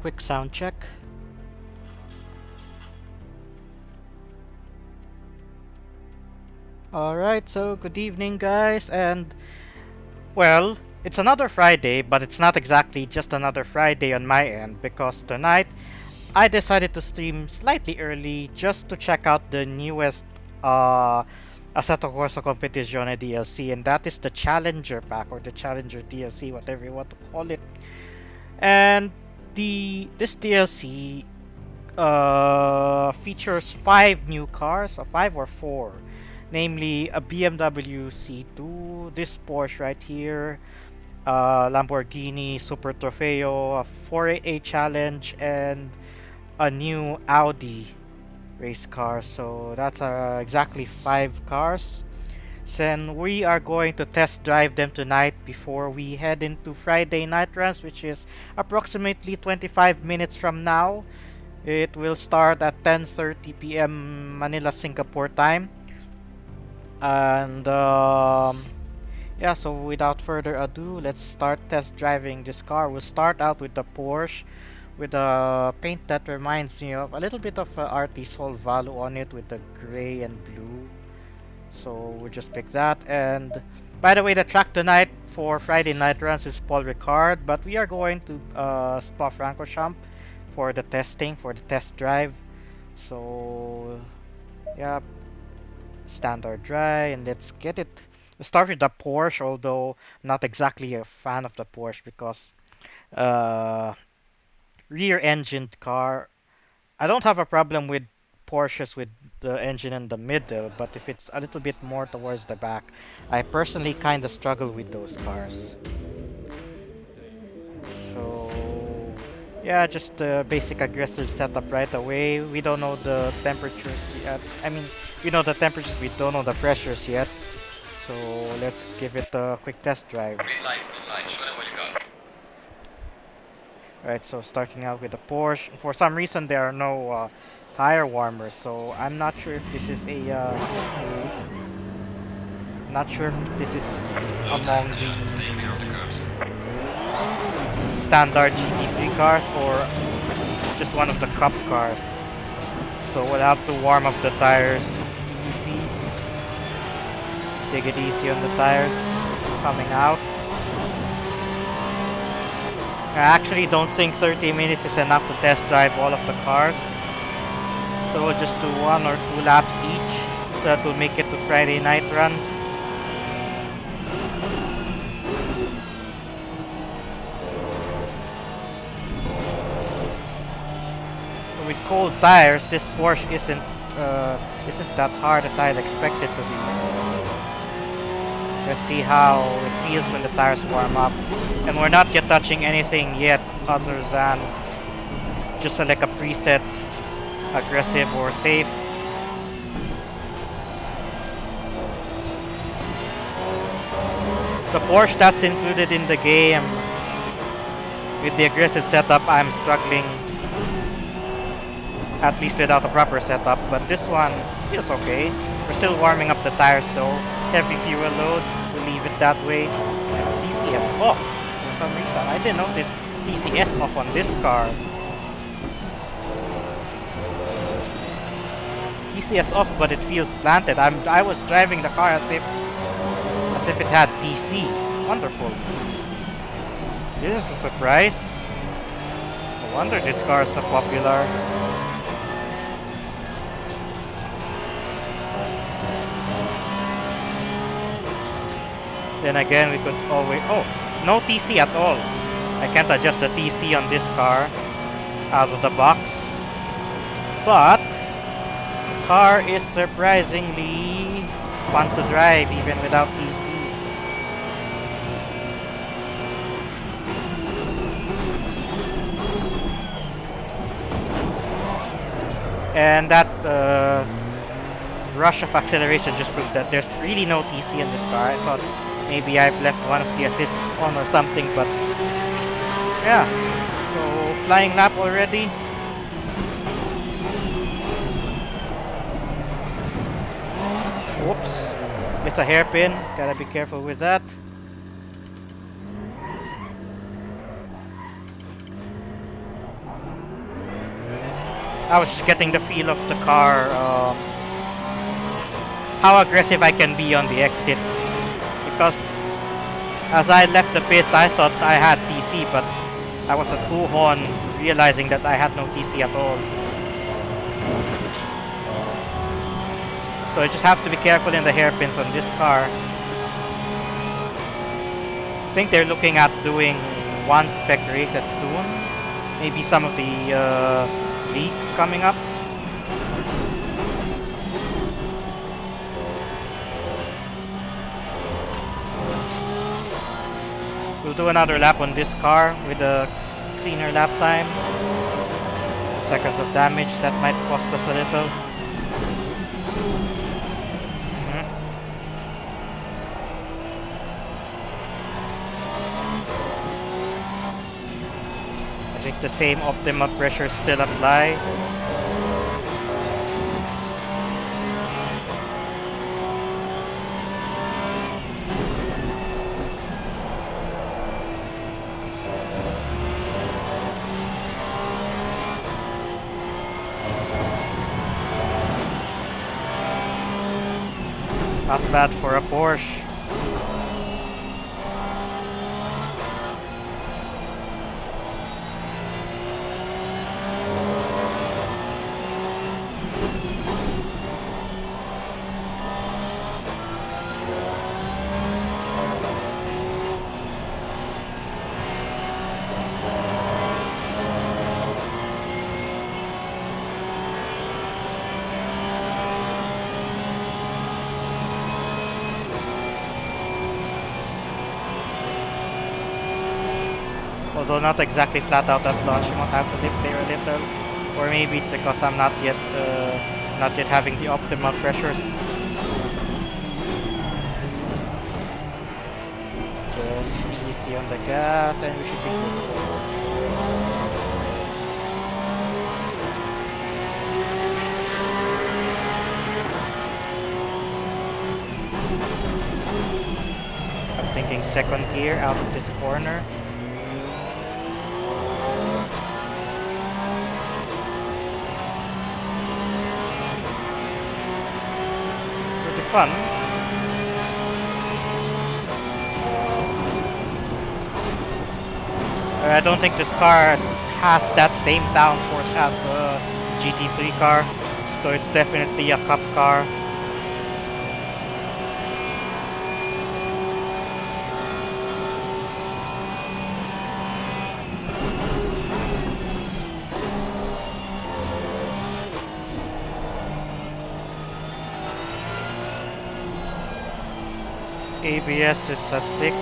Quick sound check. Alright, so good evening guys, and well, it's another Friday, but it's not exactly just another Friday on my end, because tonight I decided to stream slightly early just to check out the newest Assetto Corsa Competizione DLC, and that is the Challenger pack, or the Challenger DLC, whatever you want to call it. And this DLC features 5 new cars, or 5 or 4, namely a BMW C2, this Porsche right here, Lamborghini Super Toffeo, a 488 Challenge, and a new Audi race car. So that's exactly 5 cars. Then we are going to test drive them tonight before we head into Friday night runs, which is approximately 25 minutes from now. It will start at 10:30 p.m. Manila, Singapore time. And yeah, so without further ado, let's start test driving this car. We'll start out with the Porsche with a paint that reminds me of a little bit of RT Sol Valo on it, with the gray and blue. So we'll just pick that. And by the way, the track tonight for Friday night runs is Paul Ricard, but we are going to Spa-Francorchamps for the testing, for the test drive. So yeah, standard dry, and let's get it. We'll start with the Porsche, although I'm not exactly a fan of the Porsche because uh, rear-engined car. I don't have a problem with Porsches with the engine in the middle, but if it's a little bit more towards the back, I personally kind of struggle with those cars. So yeah, just the basic aggressive setup right away. We don't know the temperatures yet. I mean, we know the temperatures, we don't know the pressures yet. So let's give it a quick test drive. Green light, show them what you got. Right, so starting out with the Porsche. For some reason there are no tire warmers, so I'm not sure if this is not sure if this is among the Stay clear of the curbs. standard GT3 cars or just one of the cup cars. So we'll have to warm up the tires easy. Take it easy on the tires coming out. I actually don't think 30 minutes is enough to test drive all of the cars. So we'll just do 1 or 2 laps each, so that will make it to Friday night runs. With cold tires, this Porsche isn't that hard as I'd expect it to be. Let's see how it feels when the tires warm up. And we're not yet touching anything yet other than just like a preset aggressive or safe. The Porsche that's included in the game with the aggressive setup, I'm struggling, at least without a proper setup, but this one feels okay. We're still warming up the tires though. Heavy fuel load, we'll leave it that way. DCS off for some reason. I didn't notice DCS off on this car. DCS off, but it feels planted. I was driving the car as if it had DC. Wonderful. This is a surprise. No wonder this car is so popular. Then again, we could always... Oh, no TC at all. I can't adjust the TC on this car out of the box. But the car is surprisingly fun to drive even without TC. And that rush of acceleration just proves that there's really no TC in this car. I thought maybe I've left one of the assists on or something, but yeah. So flying lap already. Whoops, it's a hairpin, gotta be careful with that. I was just getting the feel of the car, how aggressive I can be on the exits. Because as I left the pits, I thought I had TC, but I was at Puhon realizing that I had no TC at all. So I just have to be careful in the hairpins on this car. I think they're looking at doing one spec races soon. Maybe some of the leaks coming up. We'll do another lap on this car with a cleaner lap time. Seconds of damage, that might cost us a little. I think the same optimal pressure still apply. Not bad for a Porsche. Although not exactly flat out at launch, you might have to lift there a little, or maybe it's because I'm not yet having the optimal pressures. Just easy on the gas, and we should be good. I'm thinking second gear out of this corner. Fun. I don't think this car has that same downforce as the GT3 car, so it's definitely a cup car. ABS is a 6.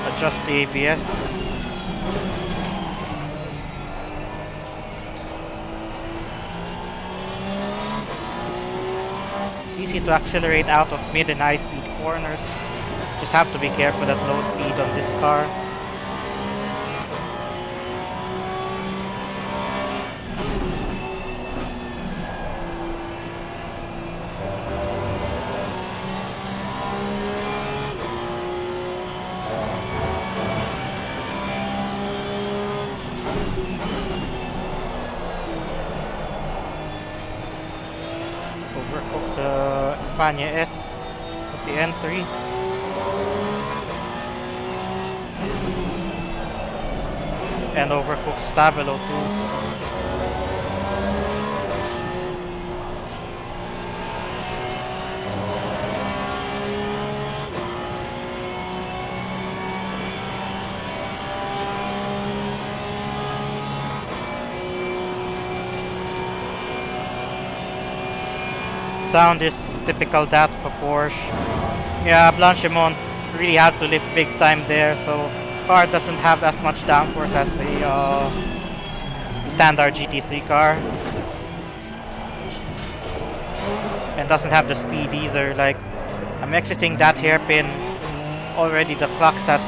Adjust the ABS. It's easy to accelerate out of mid and high speed corners. Just have to be careful at low speed on this car. Overcooked the Fania S at the entry. And overcooked Stavelo too. Sound is typical that of a Porsche. Yeah, Blanchimont really had to lift big time there, so car doesn't have as much downforce as a standard GT3 car. And doesn't have the speed either. Like, I'm exiting that hairpin, already the clock's at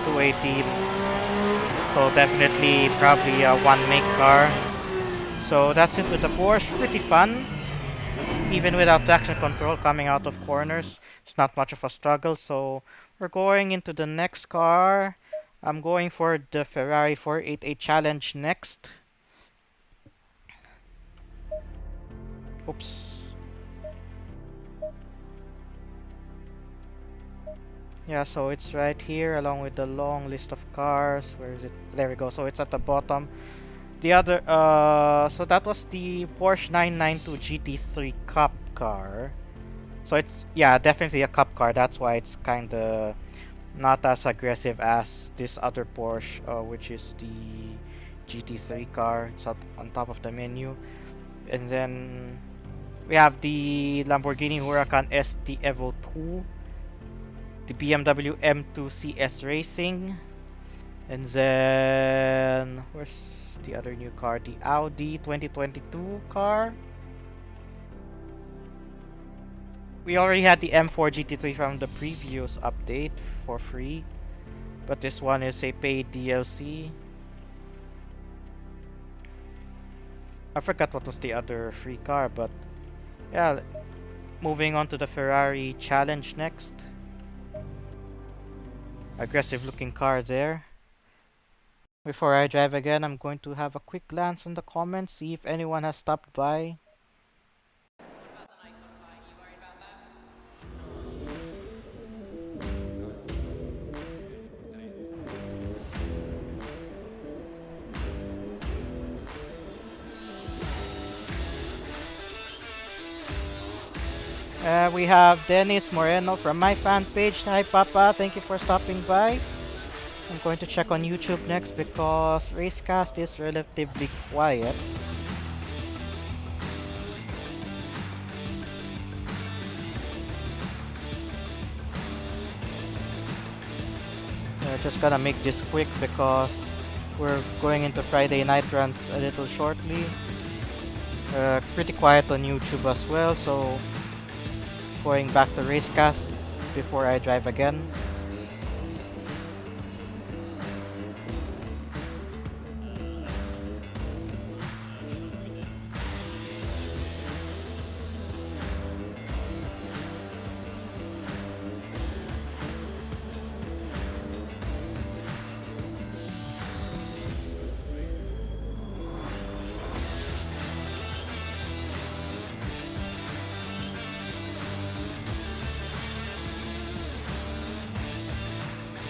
218. So definitely probably a one make car. So that's it with the Porsche, pretty fun. Even without traction control coming out of corners, it's not much of a struggle. So we're going into the next car, I'm going for the Ferrari 488 Challenge next. Oops. Yeah, so it's right here along with the long list of cars. Where is it? There we go. So it's at the bottom. The other, so that was the Porsche 992 GT3 Cup car. So it's, yeah, definitely a Cup car. That's why it's kind of not as aggressive as this other Porsche, which is the GT3 car. It's up on top of the menu. And then we have the Lamborghini Huracan ST Evo 2, the BMW M2 CS Racing, and then where's the other new car? The Audi 2022 car. We already had the M4 GT3 from the previous update for free, but this one is a paid DLC. I forgot what was the other free car, but yeah, moving on to the Ferrari Challenge next. Aggressive looking car there. Before I drive again, I'm going to have a quick glance in the comments, see if anyone has stopped by. We have Luis Moreno from my fan page. Hi Papa, thank you for stopping by. I'm going to check on YouTube next because Racecast is relatively quiet. We're just gonna make this quick because we're going into Friday night runs a little shortly. Pretty quiet on YouTube as well, so going back to Racecast before I drive again.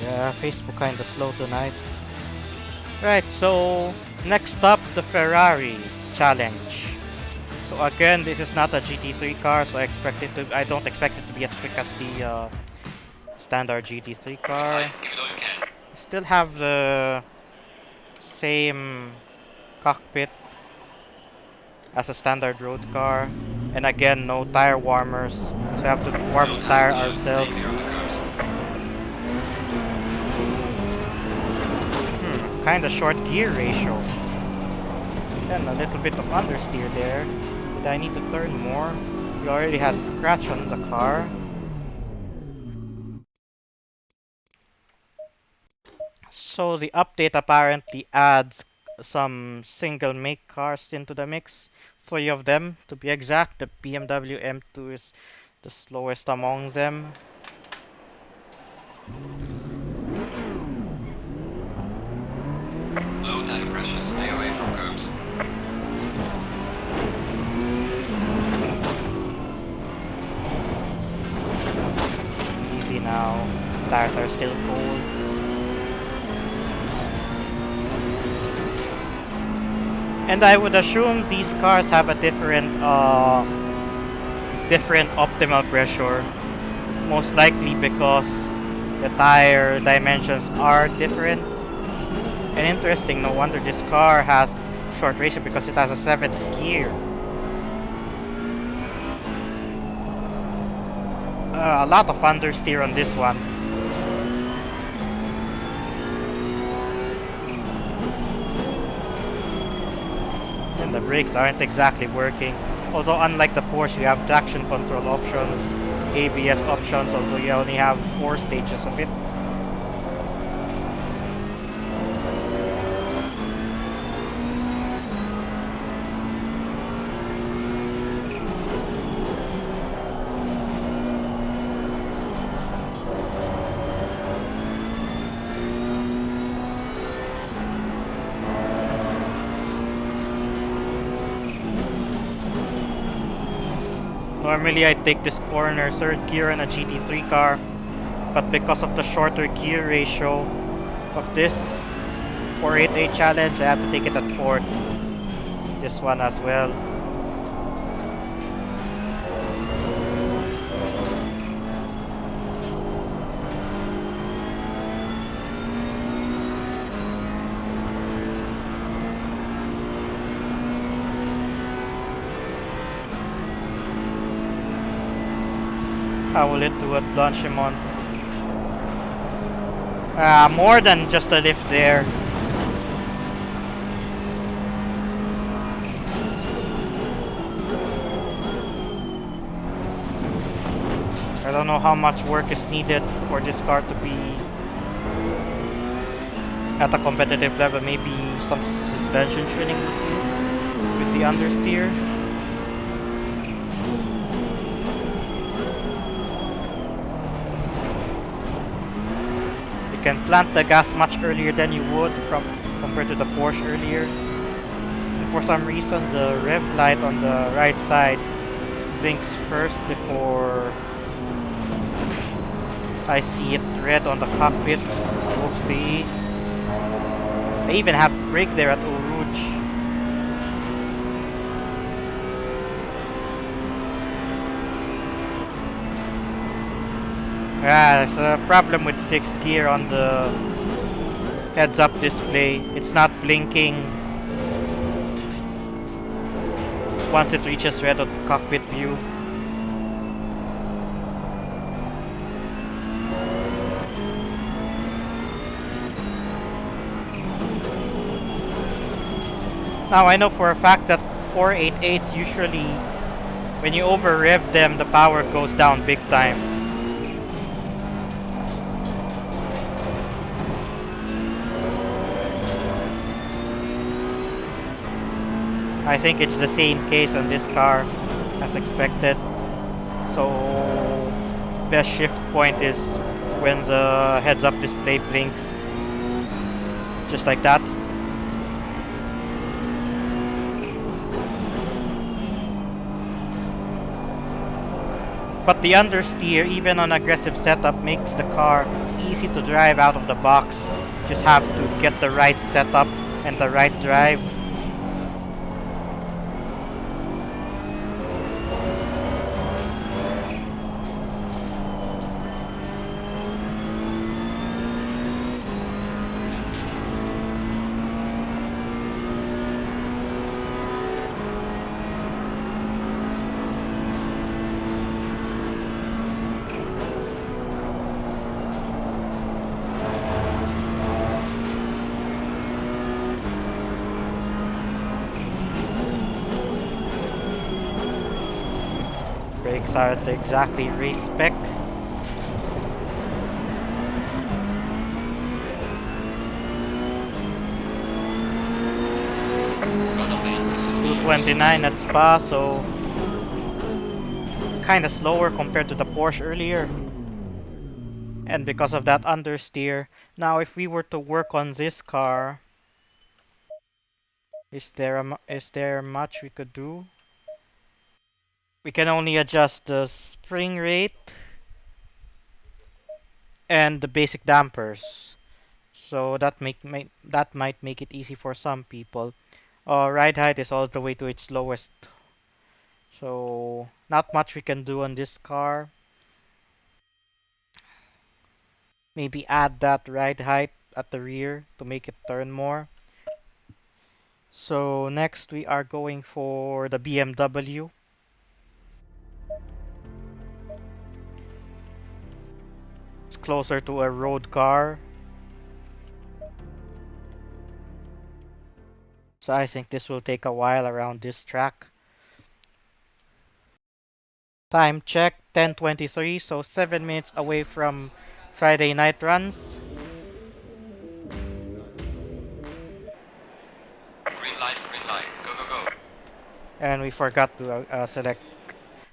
Yeah, Facebook kinda slow tonight. Right, so next up, the Ferrari Challenge. So again, this is not a GT3 car, so I don't expect it to be as quick as the standard GT3 car. Give it all you can. Still have the same cockpit as a standard road car, and again, no tire warmers, so we have to warm the tire ourselves. Stay clear of the curbs. Kinda short gear ratio. And a little bit of understeer there. Did I need to turn more? We already have scratch on the car. So the update apparently adds some single make cars into the mix. 3 of them to be exact. The BMW M2 is the slowest among them. Low tire pressure. Stay away from curbs. Easy now. Tires are still cold. And I would assume these cars have a different optimal pressure. Most likely because the tire dimensions are different. And interesting, no wonder this car has short ratio because it has a 7th gear. A lot of understeer on this one. And the brakes aren't exactly working. Although unlike the Porsche, you have traction control options, ABS options, although you only have 4 stages of it. Normally I take this corner third gear in a GT3 car, but because of the shorter gear ratio of this 488 challenge, I have to take it at fourth. This one as well. How will it do at Blanchimont? More than just a lift there. I don't know how much work is needed for this car to be at a competitive level. Maybe some suspension tuning with the understeer. You can plant the gas much earlier than you would compared to the Porsche earlier. And for some reason, the rev light on the right side blinks first before I see it red on the cockpit. Oopsie. I even have brake there at Eau Rouge. Yeah, there's a problem with 6th gear on the heads-up display. It's not blinking once it reaches red on cockpit view. Now I know for a fact that 488s usually, when you over rev them, the power goes down big time. I think it's the same case on this car as expected. So best shift point is when the heads up display blinks. Just like that. But the understeer, even on aggressive setup, makes the car easy to drive out of the box. Just have to get the right setup and the right drive. Brakes are at exactly race spec. Well, man, this is 229 at Spa, so kinda slower compared to the Porsche earlier. And because of that understeer. Now if we were to work on this car, is there much we could do? We can only adjust the spring rate and the basic dampers. So that might make it easy for some people. Ride height is all the way to its lowest. So not much we can do on this car. Maybe add that ride height at the rear to make it turn more. So next we are going for the BMW. It's closer to a road car. So I think this will take a while around this track. Time check 10:23, so 7 minutes away from Friday night runs. green light, go, go, go. And we forgot to select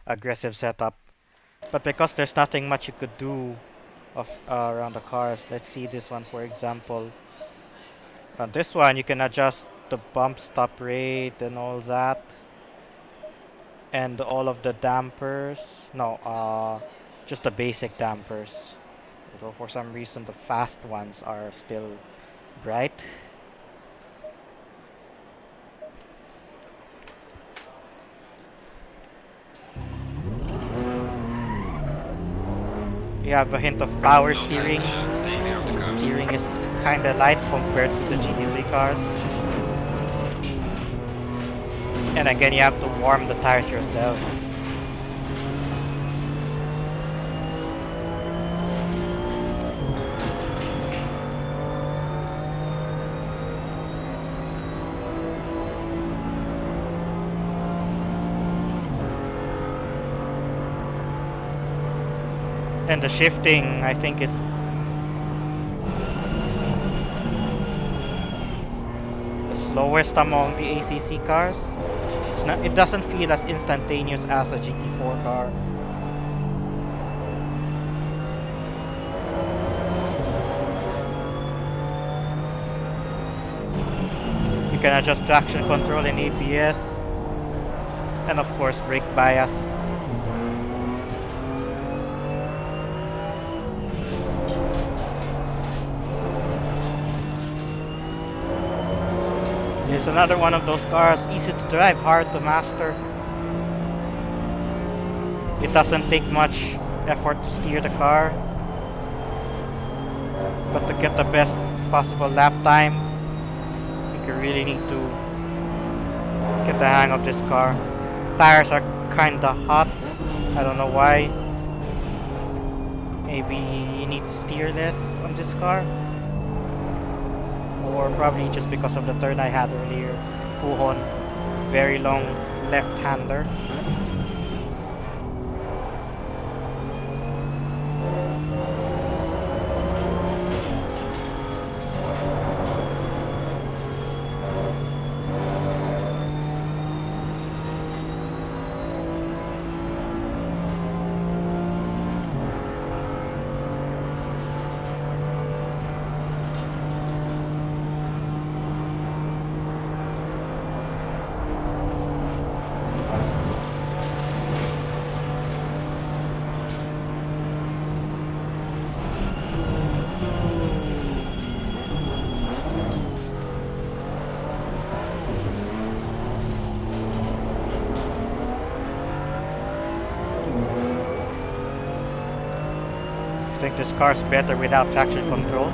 aggressive setup. But because there's nothing much you could do around the cars, let's see this one for example. On this one you can adjust the bump stop rate and all that. And all of the dampers, no, just the basic dampers. Although for some reason the fast ones are still bright. You have a hint of power No steering. time, stay clear of the curbs. Steering is kinda light compared to the GT3 cars. And again, you have to warm the tires yourself. And the shifting, I think, is the slowest among the ACC cars. It doesn't feel as instantaneous as a GT4 car. You can adjust traction control and ABS, and of course brake bias. It's another one of those cars, easy to drive, hard to master. It doesn't take much effort to steer the car, but to get the best possible lap time, I think you really need to get the hang of this car. Tires are kinda hot, I don't know why. Maybe you need to steer less on this car, or probably just because of the turn I had earlier. Puhon, very long left-hander. I think this car's better without traction control.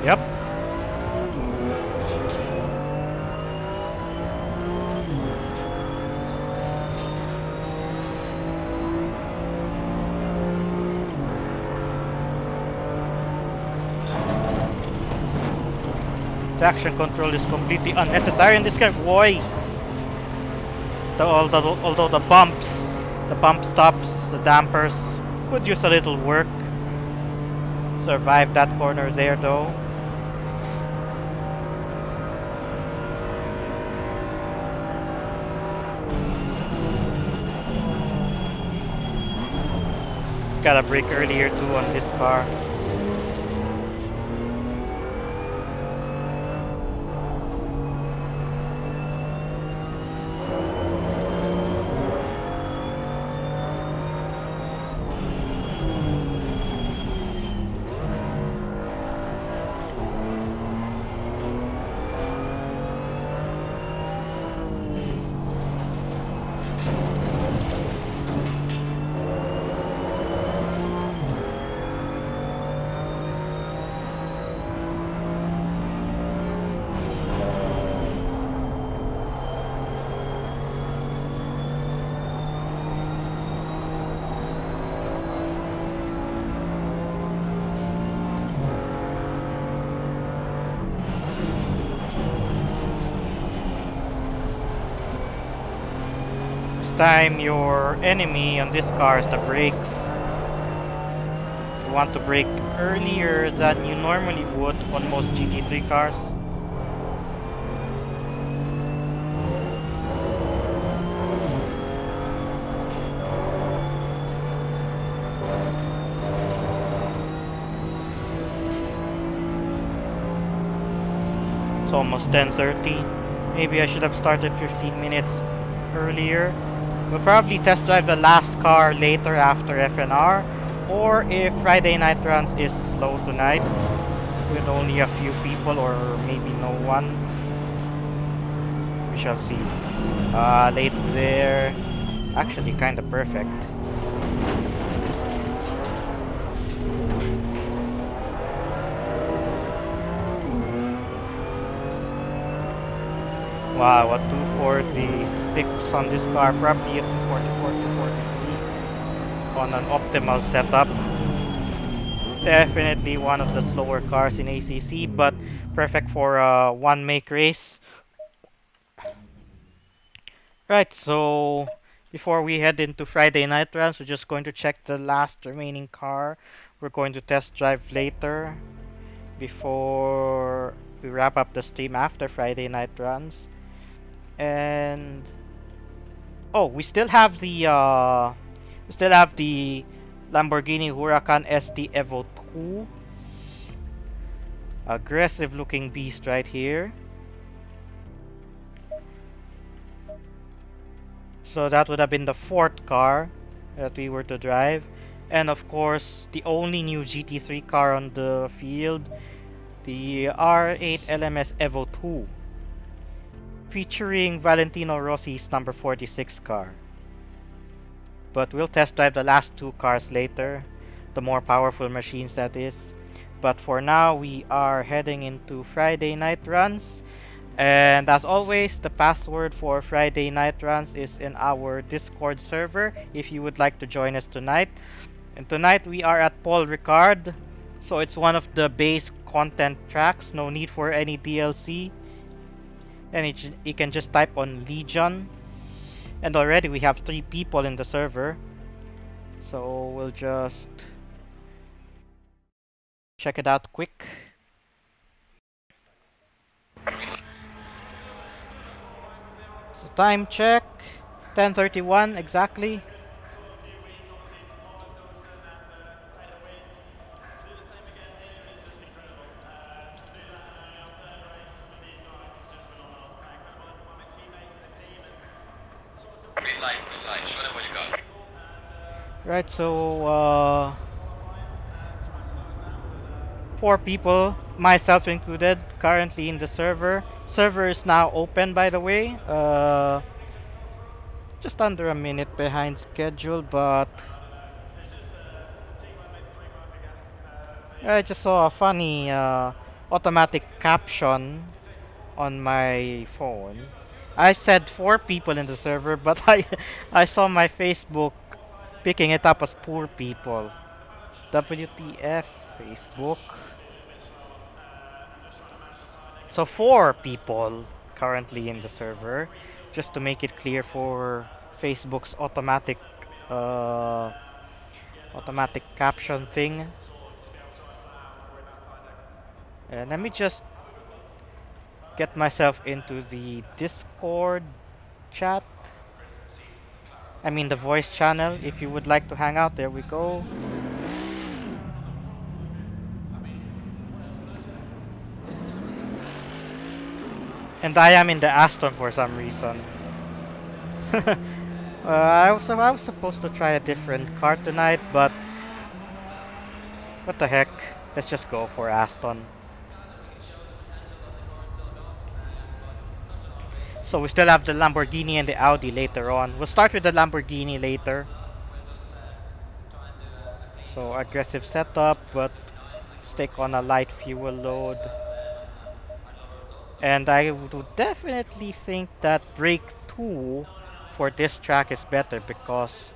Yep. Traction control is completely unnecessary in this car. Why? Although the bumps, the bump stops, the dampers could use a little work. Survive that corner there though. Gotta brake earlier too on this car. Time your enemy on this car is the brakes. You want to brake earlier than you normally would on most GT3 cars. It's almost 10:30. Maybe I should have started 15 minutes earlier. We'll probably test drive the last car later after FNR, or if Friday night runs is slow tonight with only a few people or maybe no one. We shall see. Late there. Actually, kinda perfect. Wow, a 246 on this car, probably a 244, 243 on an optimal setup. Definitely one of the slower cars in ACC, but perfect for a one-make race. Right, so before we head into Friday night runs, we're just going to check the last remaining car we're going to test drive later before we wrap up the stream after Friday night runs. And oh, we still have the Lamborghini Huracan ST Evo 2. Aggressive looking beast right here. So that would have been the fourth car that we were to drive. And of course, the only new GT3 car on the field, the R8 LMS Evo 2, featuring Valentino Rossi's number 46 car. But we'll test drive the last two cars later, the more powerful machines that is. But for now, we are heading into Friday night runs. And as always, the password for Friday night runs is in our Discord server if you would like to join us tonight. And tonight we are at Paul Ricard, so it's one of the base content tracks, no need for any DLC. And you can just type on Legion. And already we have 3 people in the server. So we'll just check it out quick. So time check, 10:31 exactly. Green light, show them what you got. Right, so 4 people, myself included, currently in the server. Server is now open, by the way. Just under a minute behind schedule, but I just saw a funny automatic caption on my phone. I said 4 people in the server, but I saw my Facebook picking it up as poor people. WTF Facebook. So 4 people currently in the server, just to make it clear for Facebook's uh, automatic caption thing. And let me just get myself into the Discord chat. I mean the voice channel. If you would like to hang out, there we go. And I am in the Aston for some reason. I was supposed to try a different car tonight, but what the heck? Let's just go for Aston. So we still have the Lamborghini and the Audi later on. We'll start with the Lamborghini later. So aggressive setup, but stick on a light fuel load. And I would definitely think that brake 2 for this track is better because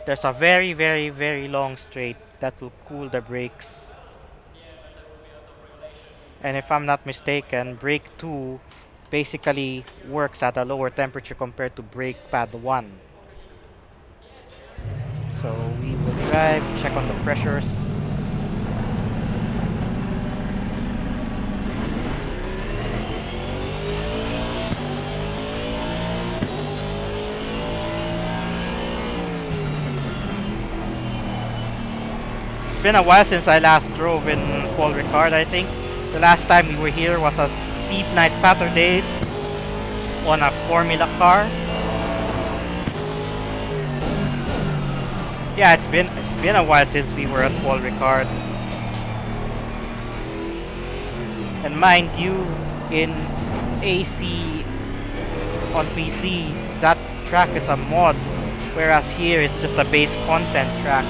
there's a very long straight that will cool the brakes. And if I'm not mistaken, brake 2 basically works at a lower temperature compared to brake pad 1. So we will drive, check on the pressures. It's been a while since I last drove in Paul Ricard, I think. The last time we were here was as Speed Night Saturdays on a Formula car. Yeah, it's been a while since we were at Paul Ricard. And mind you, in AC on PC, that track is a mod, whereas here it's just a base content track.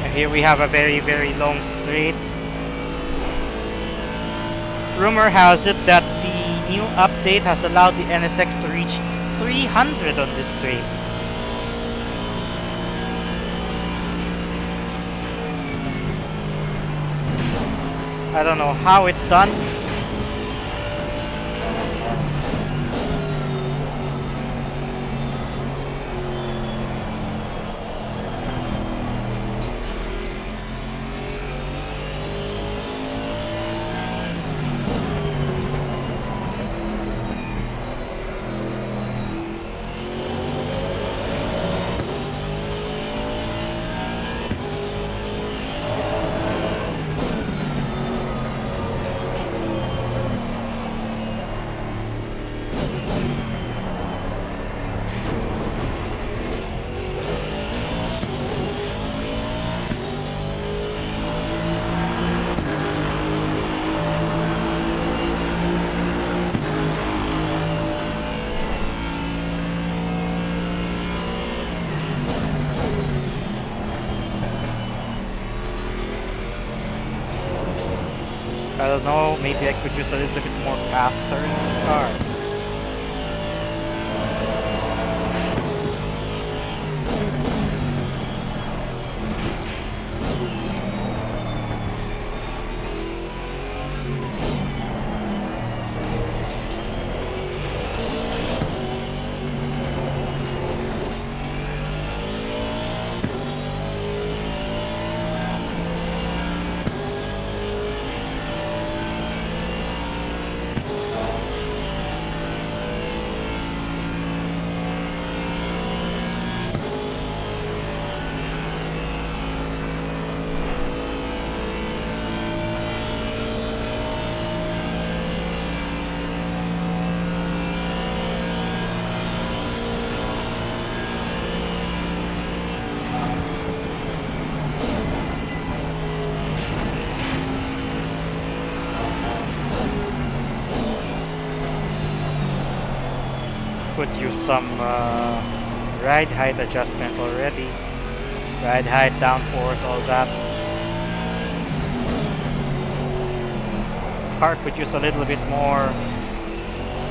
And here we have a very, very long straight. Rumor has it that the new update has allowed the NSX to reach 300 on this straight. I don't know how it's done. I don't know, maybe I could use a little bit more caster in this car. Could use some ride height adjustment already. Ride height, downforce, all that. Car could use a little bit more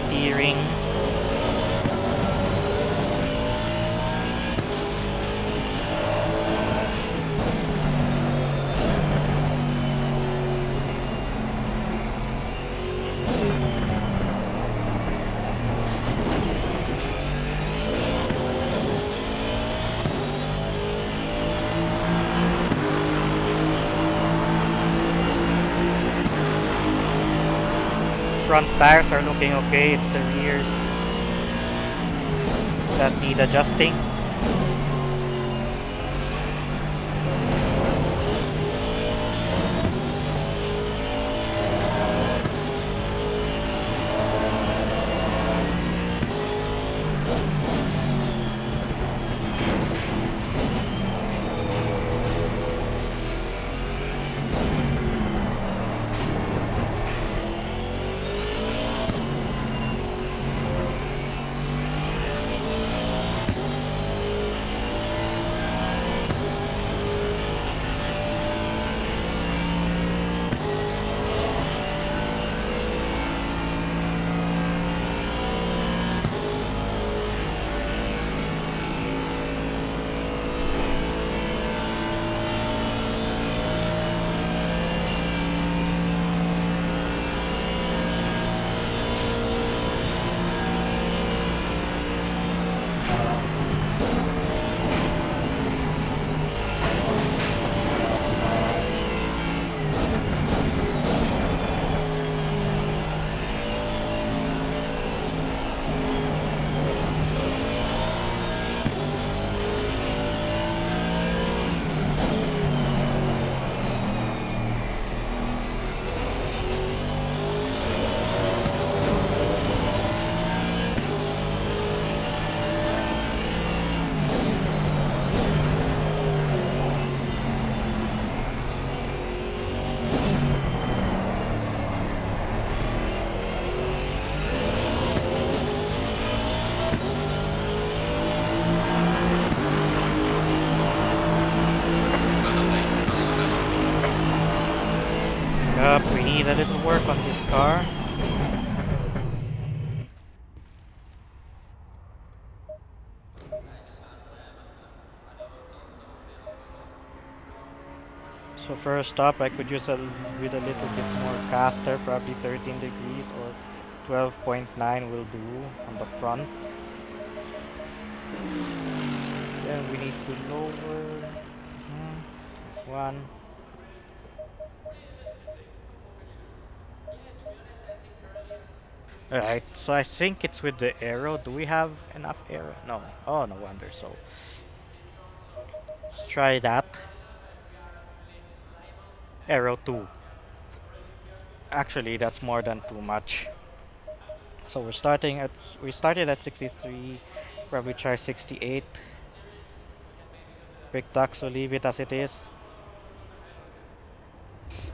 steering. Front tires are looking okay, it's the rears that need adjusting. car. So first up, I could use with a little bit more caster, probably 13 degrees or 12.9 will do on the front. Then we need to lower this one. Alright, so I think it's with the arrow. Do we have enough arrow? No. Oh, no wonder. So let's try that. Arrow 2. Actually, that's more than too much. So we started at 63. Probably try 68. Quick duck, so leave it as it is.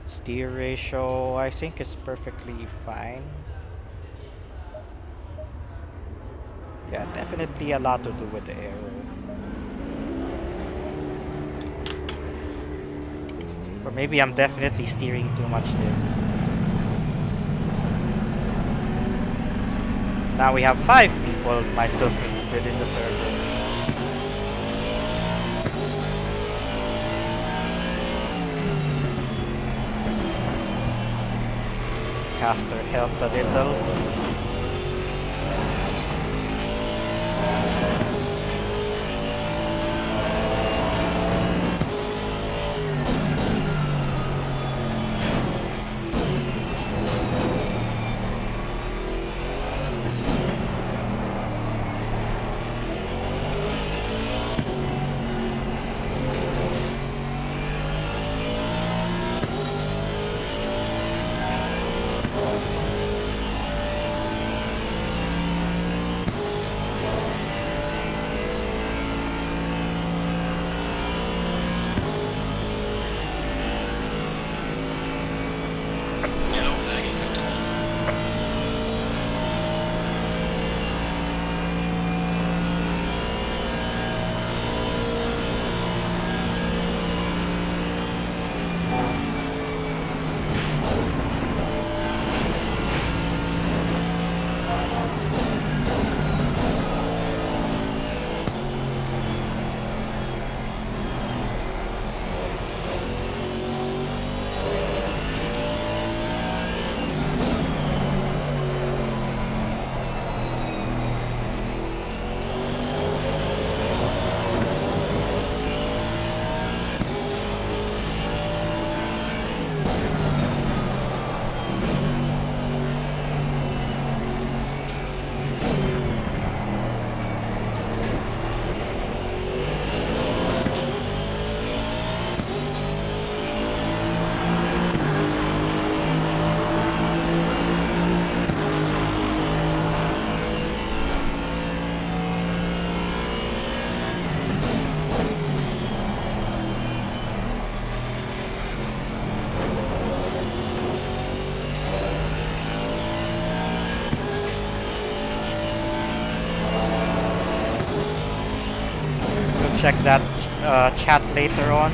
Steer ratio, I think is perfectly fine. Yeah, definitely a lot to do with the arrow. Or maybe I'm definitely steering too much there. Now we have 5 people, myself included, in the server. Caster helped a little. Check that chat later on.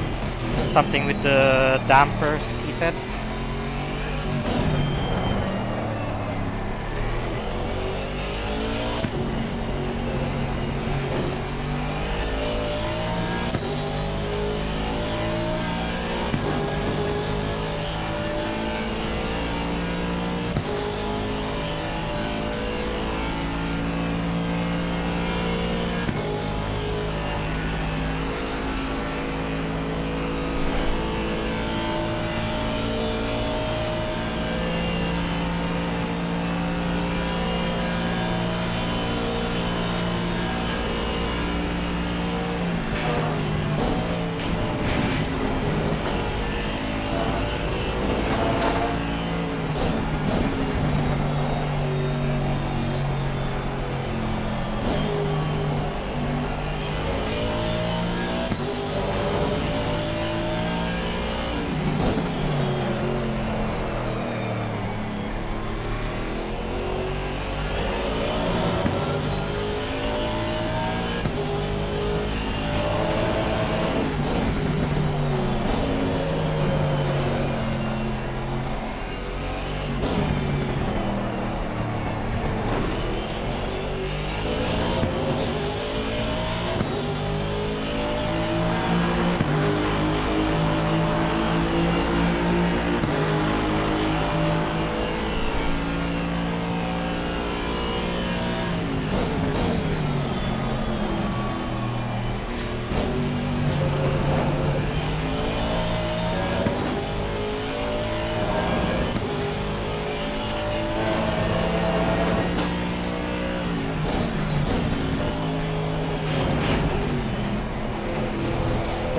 Something with the dampers, he said.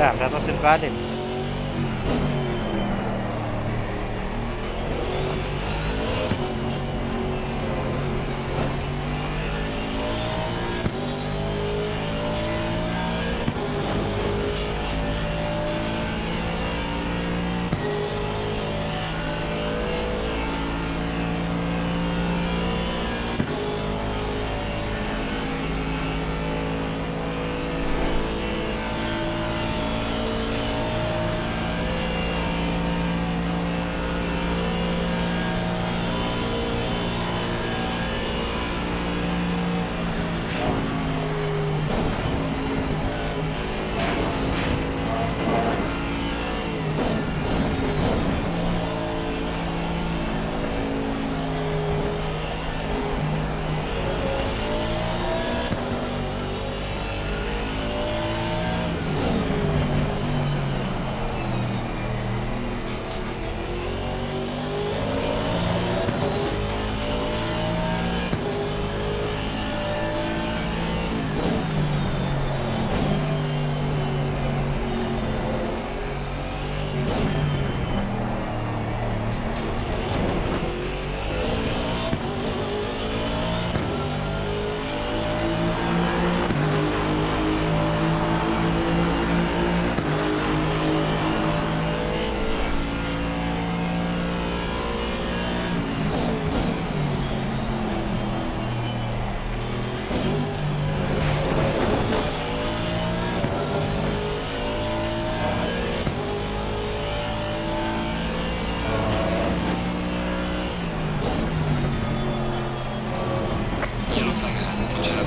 Damn, that was invalid. Yellow flag ahead. Watch out.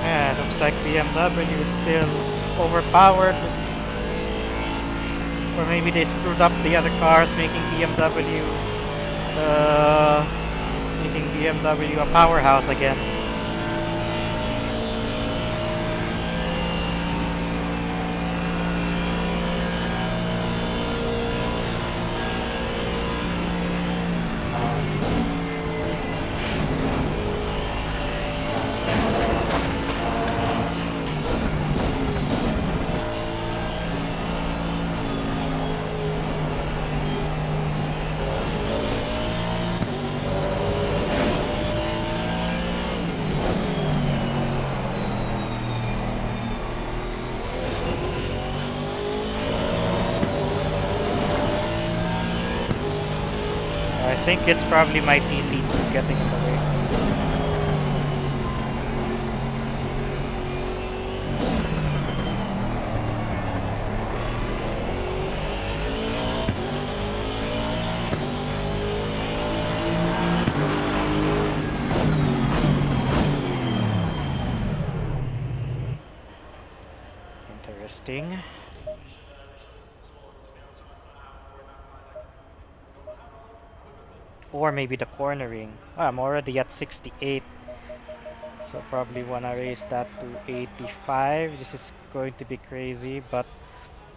Yeah, looks like BMW is still overpowered. Or maybe they screwed up the other cars, uh, making BMW a powerhouse again. I think it's probably my TC2 getting in the way. Interesting. Or maybe the cornering. Oh, I'm already at 68. So probably wanna raise that to 85. This is going to be crazy, but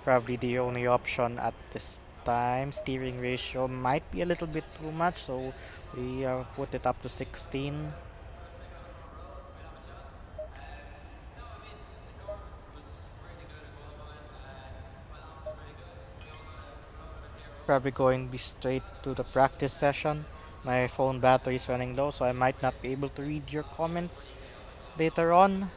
probably the only option at this time. Steering ratio might be a little bit too much, so we put it up to 16. Probably going to be straight to the practice session. My phone battery is running low, so I might not be able to read your comments later on.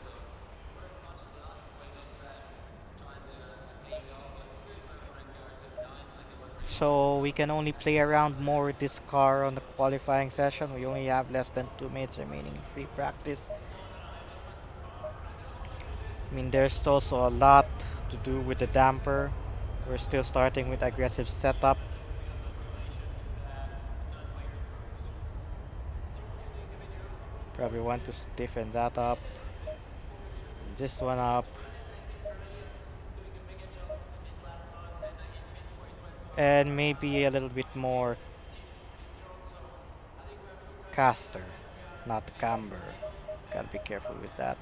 So we can only play around more with this car on the qualifying session. We only have less than 2 minutes remaining in free practice. I mean, there's also a lot to do with the damper. We're still starting with aggressive setup. Probably want to stiffen that up. This one up. And maybe a little bit more caster, not camber. Gotta be careful with that.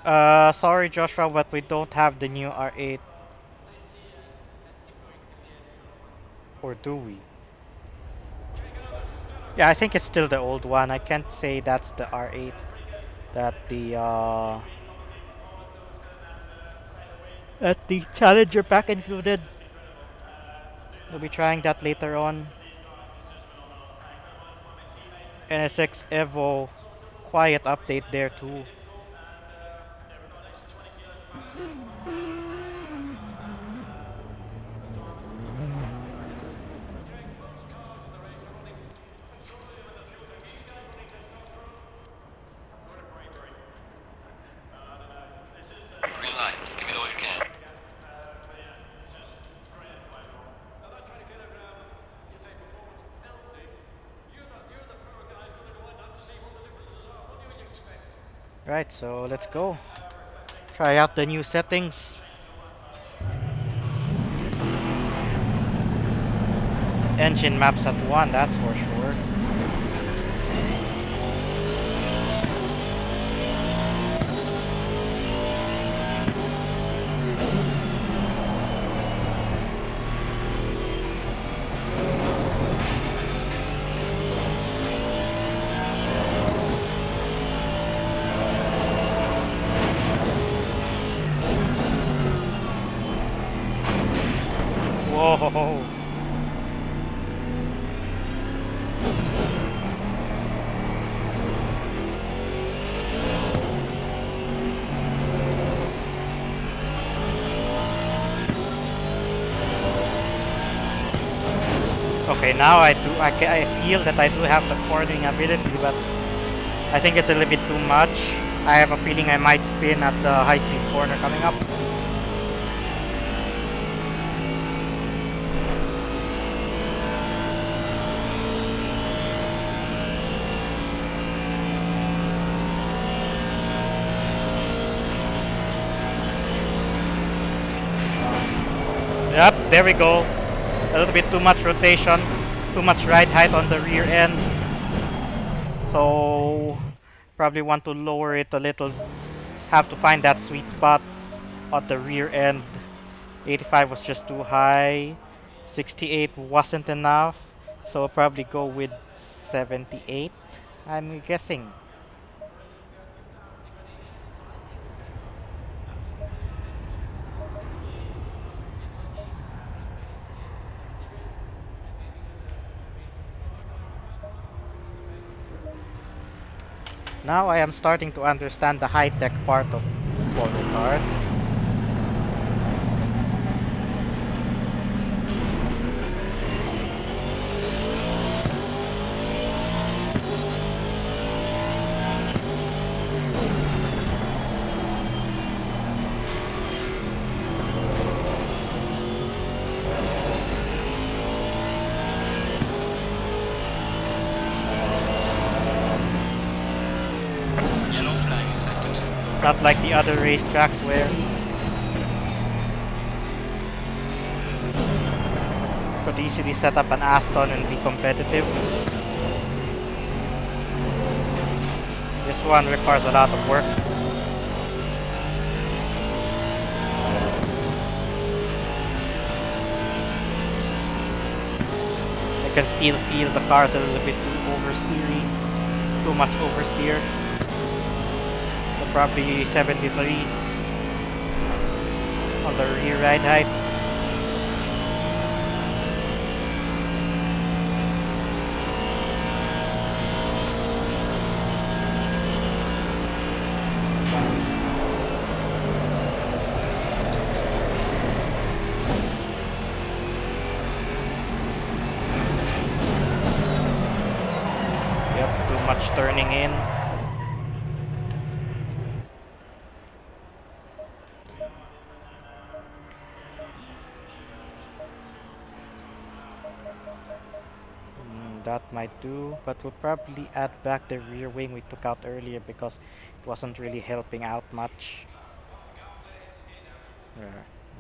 Sorry Joshua, but we don't have the new R8. Or do we? Yeah, I think it's still the old one. I can't say that's the R8 that the Challenger pack included. We'll be trying that later on. NSX Evo, quiet update there too. Green light. Give it all you can. Right, so let's go. Try out the new settings. Engine maps at 1, that's for sure. Whoa! Okay, now I feel that I do have the cornering ability, but I think it's a little bit too much. I have a feeling I might spin at the high-speed corner coming up. Yep, there we go. A little bit too much rotation, too much ride height on the rear end. So probably want to lower it a little. Have to find that sweet spot on the rear end. 85 was just too high. 68 wasn't enough. So I'll probably go with 78, I'm guessing. Now I am starting to understand the high-tech part of Paul Ricard. Yellow flag is active. It's not like the other racetracks where you could easily set up an Aston and be competitive. This one requires a lot of work. I can still feel the car's a little bit too oversteery, too much oversteer. So probably 73 on the rear ride height. Yep, too much turning in. That might do, but we'll probably add back the rear wing we took out earlier because it wasn't really helping out much. It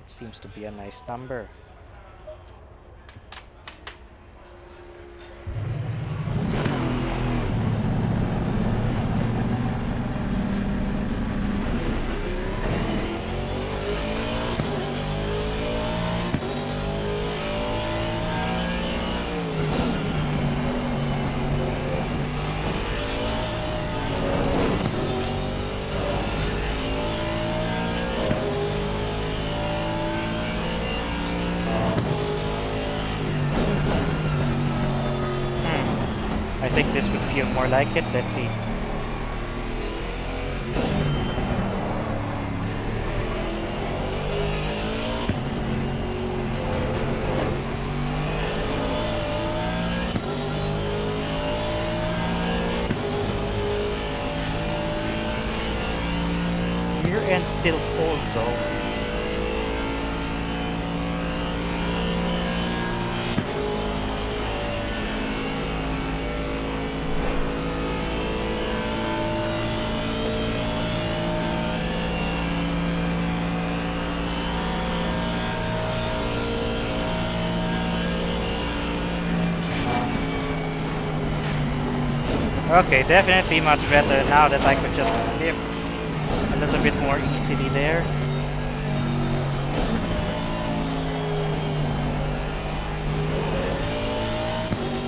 seems to be a nice number. I think this would feel more like it. Let's see. Rear end still cold though. Okay, definitely much better now that I could just lift a little bit more easily there.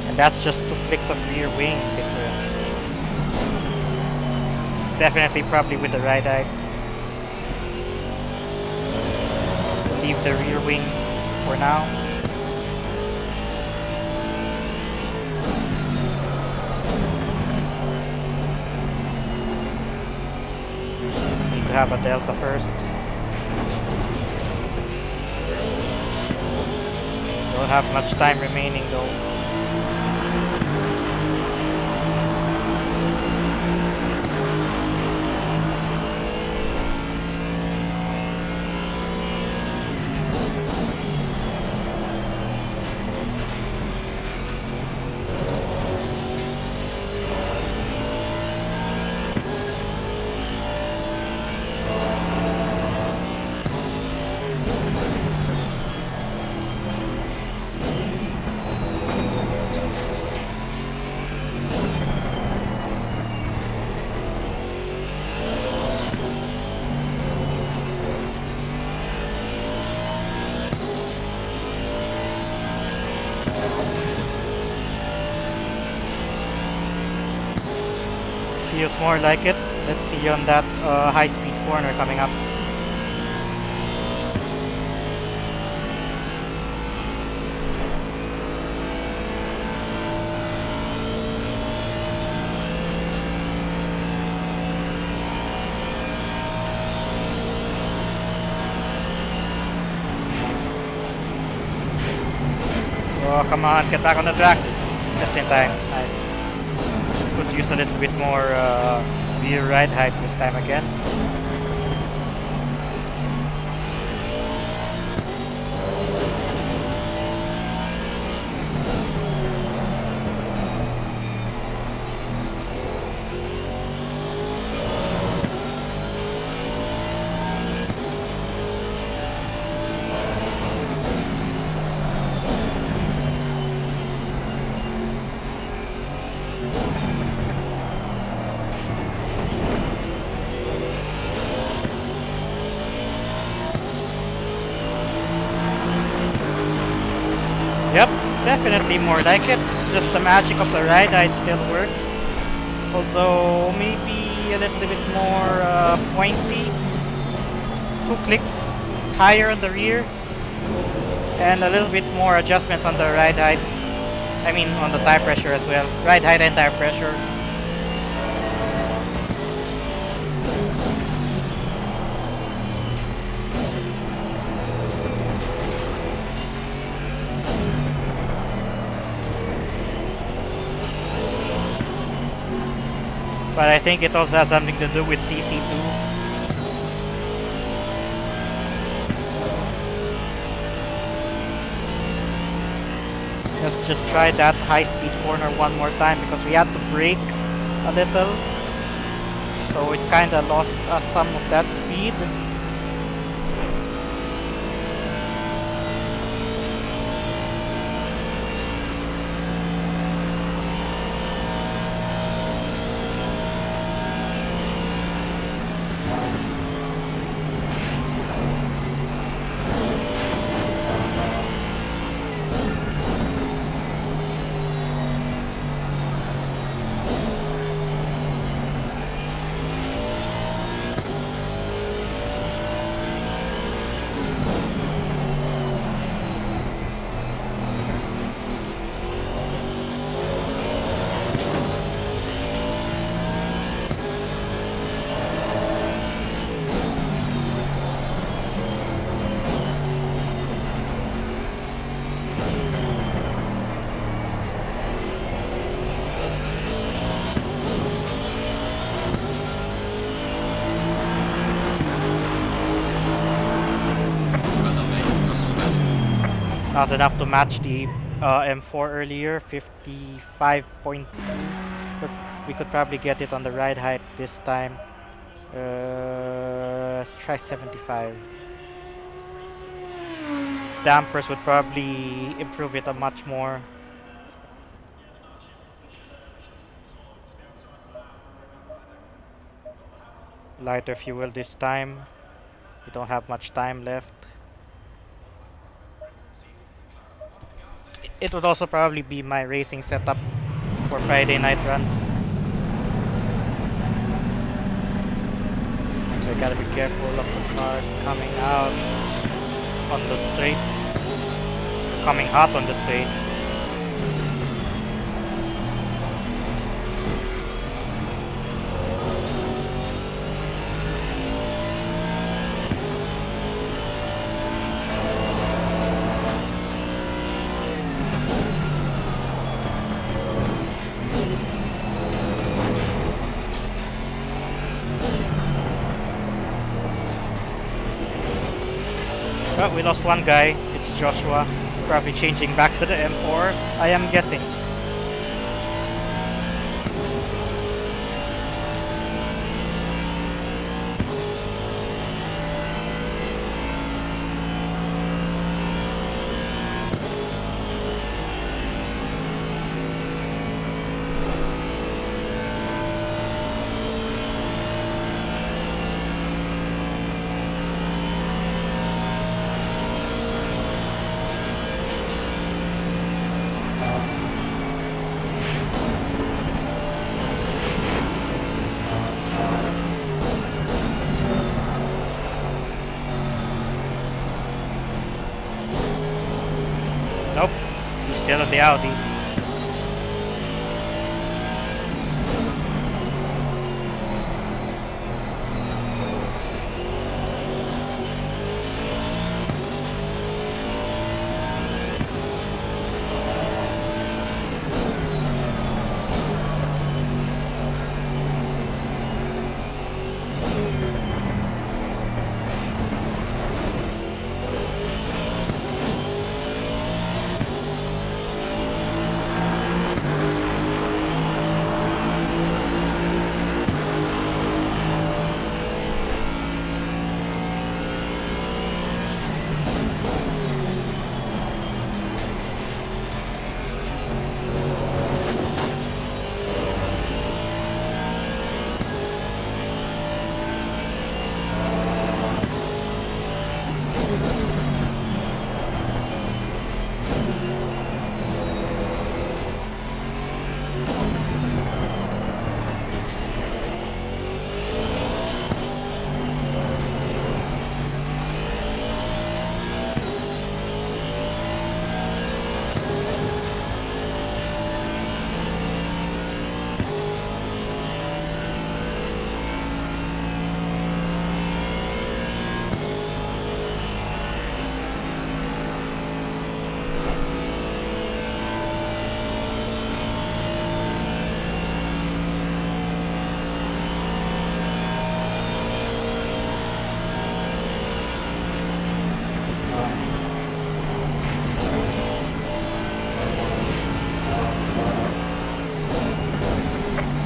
And that's just 2 clicks of rear wing difference. Definitely probably with the right eye. Leave the rear wing for now. Have a delta first. Don't have much time remaining though. Feels more like it. Let's see on that high-speed corner coming up. Oh, come on, get back on the track. Just in time. Nice. Could use a little bit more rear ride height this time again. Yep, definitely more like it. Just the magic of the ride height still works. Although maybe a little bit more pointy. 2 clicks higher on the rear. And a little bit more adjustments on the ride height. I mean on the tire pressure as well. Ride height and tire pressure. But I think it also has something to do with TC2. Let's just try that high-speed corner one more time because we had to brake a little. So it kinda lost us some of that speed. Not enough to match the M4 earlier, 55.2. But we could probably get it on the ride height this time. Let's try 75. Dampers would probably improve it a much more. Lighter fuel this time. We don't have much time left. It would also probably be my racing setup for Friday night runs. So I gotta be careful of the cars coming out on the straight. Coming hot on the straight. Well, we lost one guy. It's Joshua. Probably changing back to the M4, I am guessing. Nope, he's still in the Audi.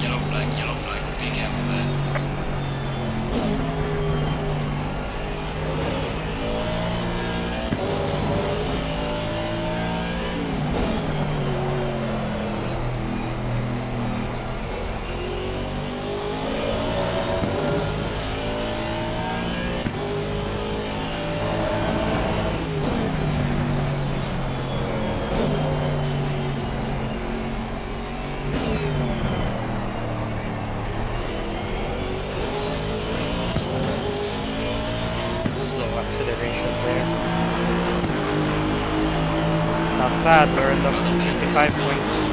Yellow flag, be careful there. Acceleration there. Not bad, we're in the 55.2.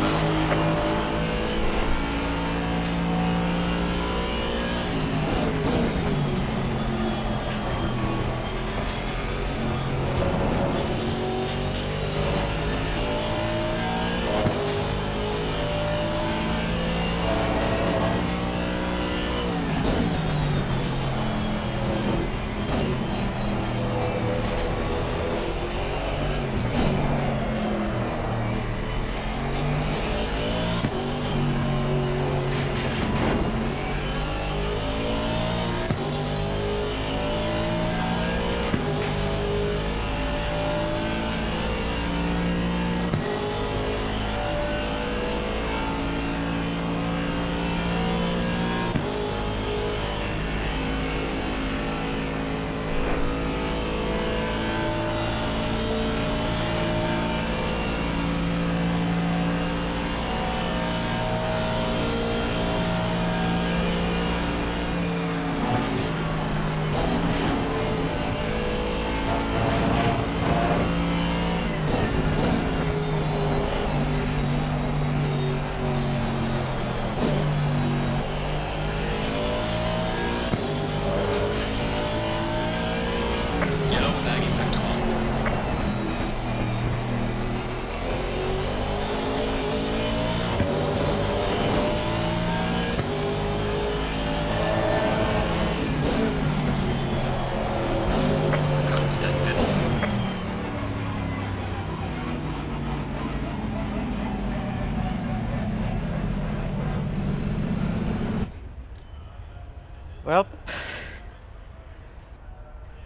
Well,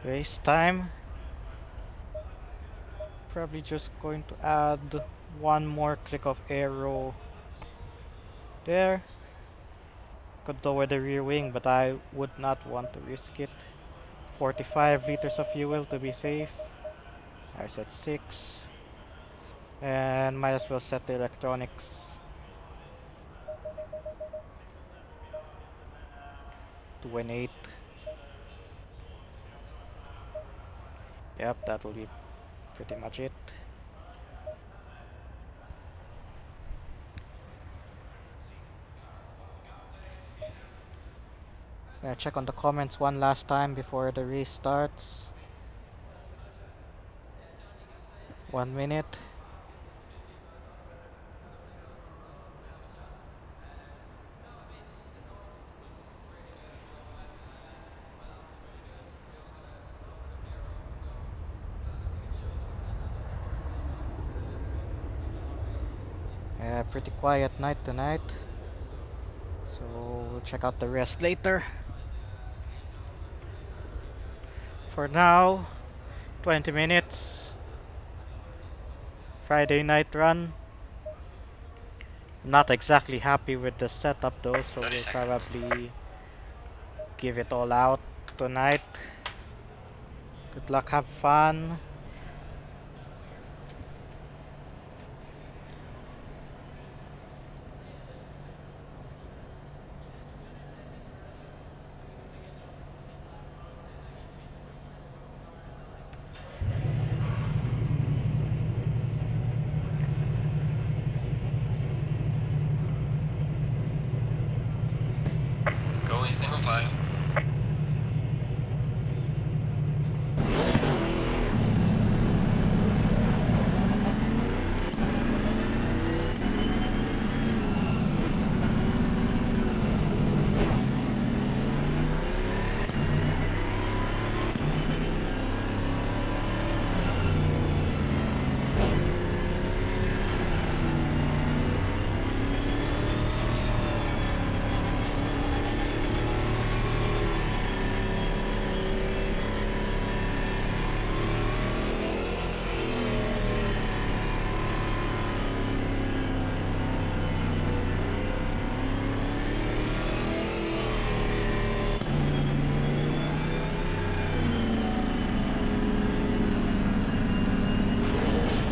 waste time. Probably just going to add one more click of aero there. Could go with the rear wing, but I would not want to risk it. 45 liters of fuel to be safe. I set 6. And might as well set the electronics to an 8. Yep, that'll be pretty much it. Gonna check on the comments one last time before the race starts. 1 minute. Pretty quiet night tonight. So we'll check out the rest later. For now, 20 minutes. Friday night run. Not exactly happy with the setup though, so 30 we'll seconds. probably give it all out tonight. Good luck, have fun. Going single file.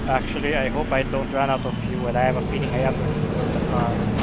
Actually, I hope I don't run out of fuel. I have a feeling I underfueled the car.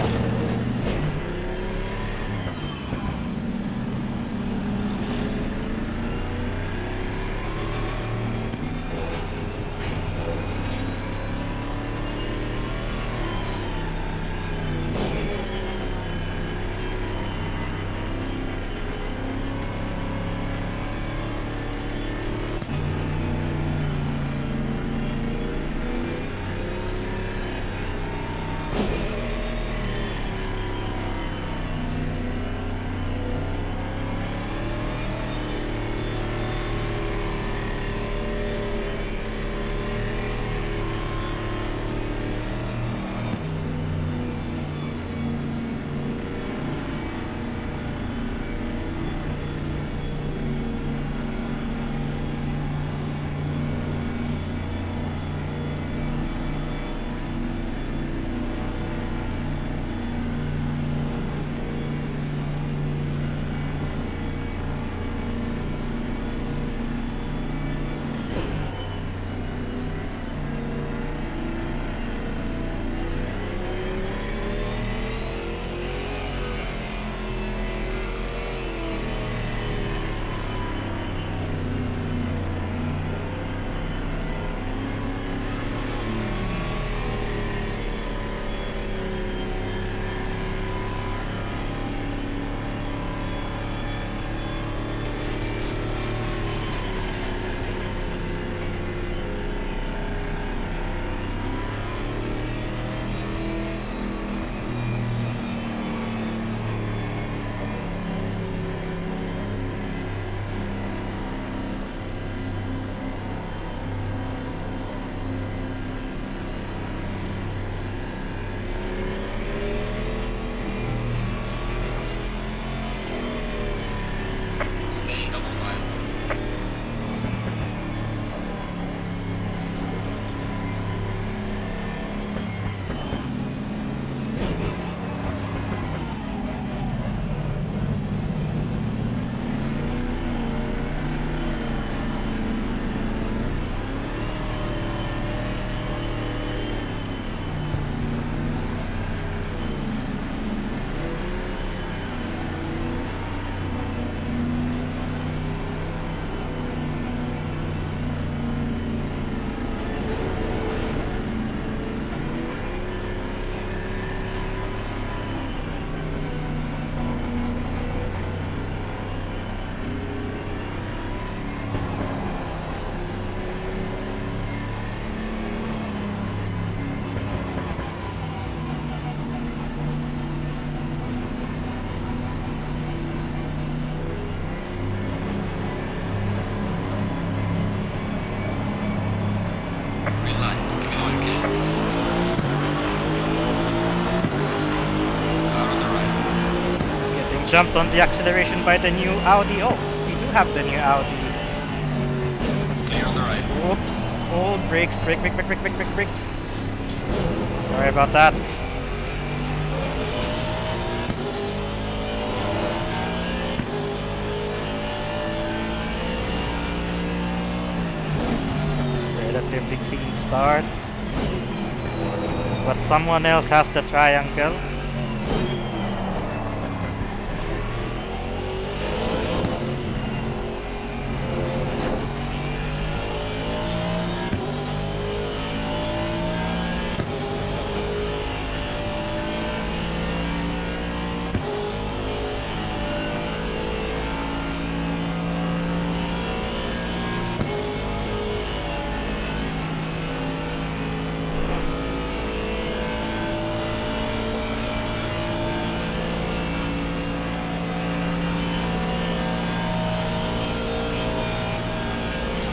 jumped on the acceleration by the new Audi. Oh, we do have the new Audi. Clear on the right. Whoops. Oh, brakes. Brake, brake, brake, brake, brake, brake, brake. Sorry about that. Relatively clean start. But someone else has the triangle.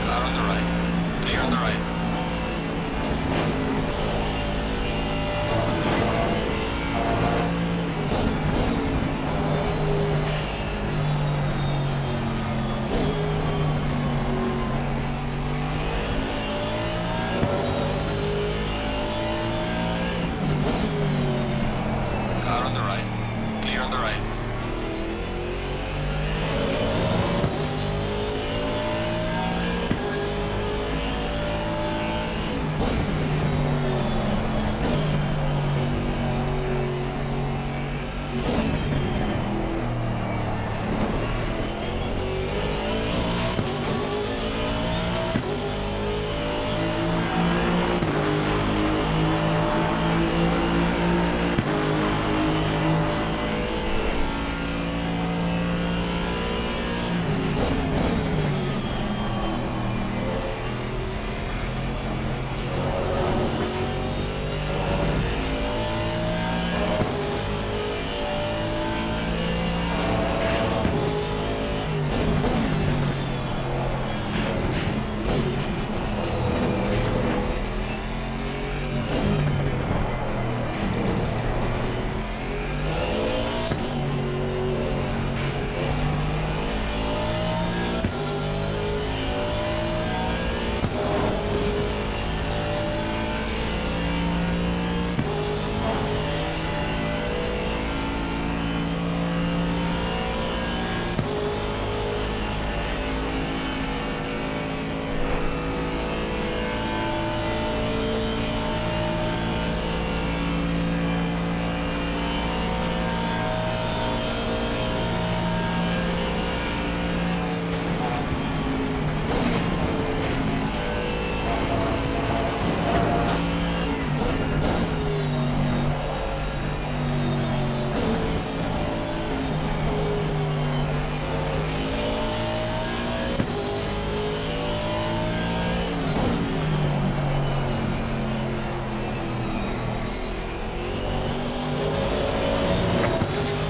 Car on the right. Clear on the right. Car on the right. Clear on the right.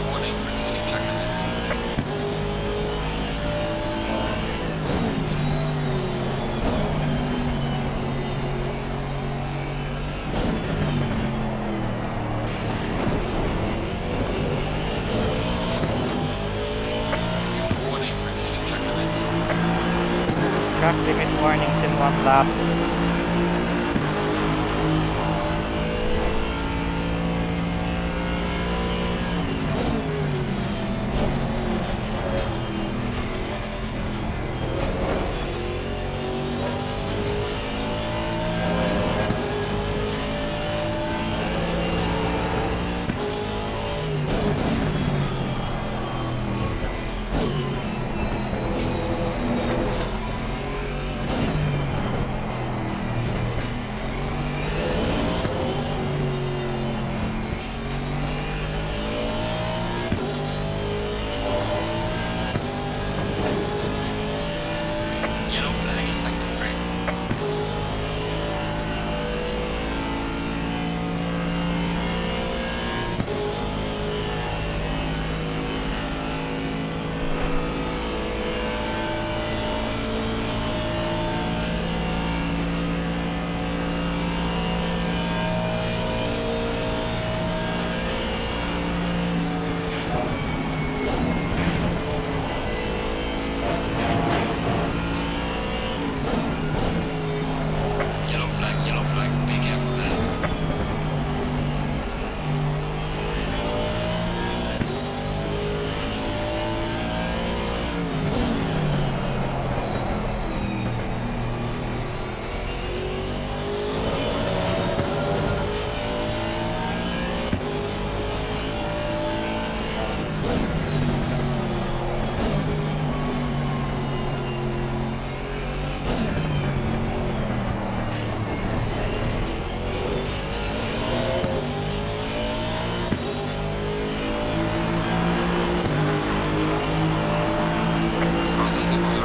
Warning for exceeding track limits. Warning for exceeding track limits. Track limit warnings in 1 lap.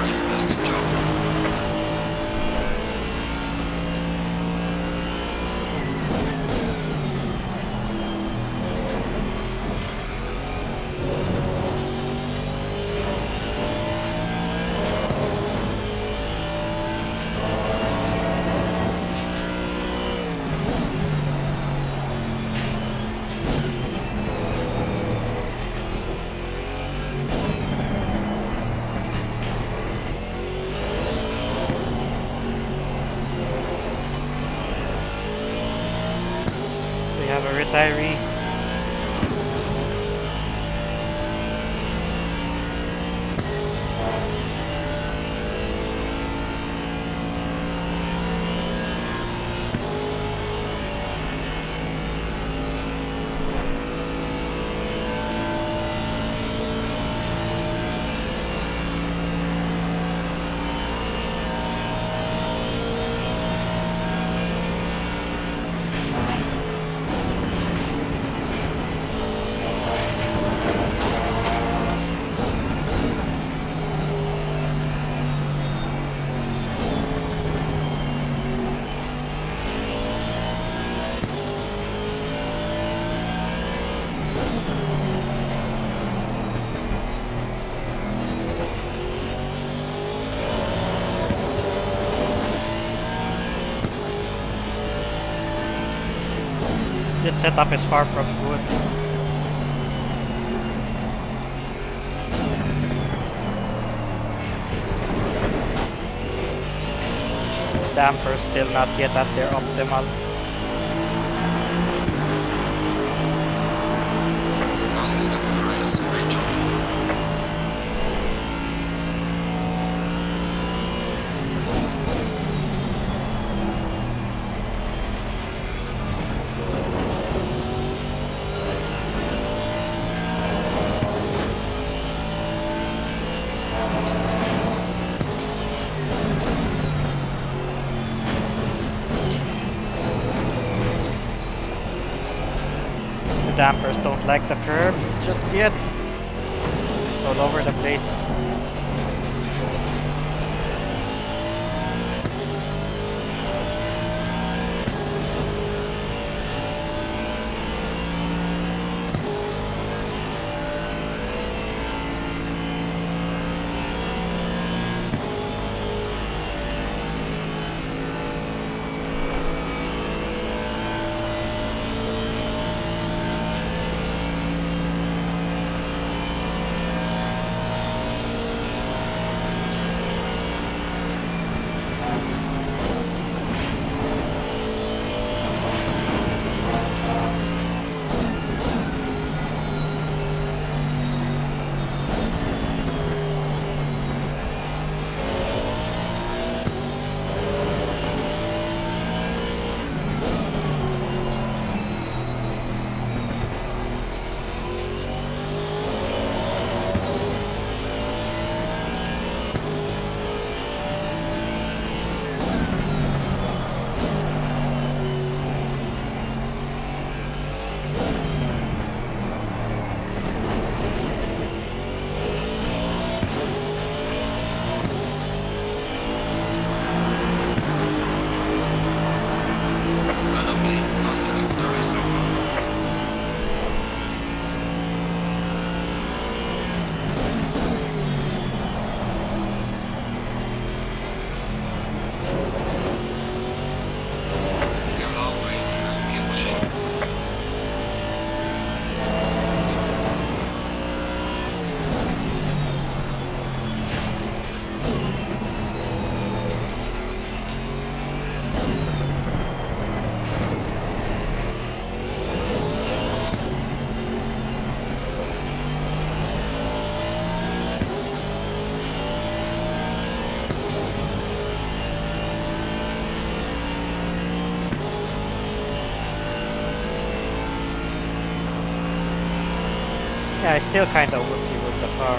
Nice man, good job. We have a retiree. This setup is far from good. Dampers still not yet at their optimal. Fastest lap of the race, great job. The dampers don't like the curbs just yet. It's all over the place. Well done, mate. Fastest lap of the race so far. You're halfway through, keep pushing. Yeah, I still kinda whoopy with the car.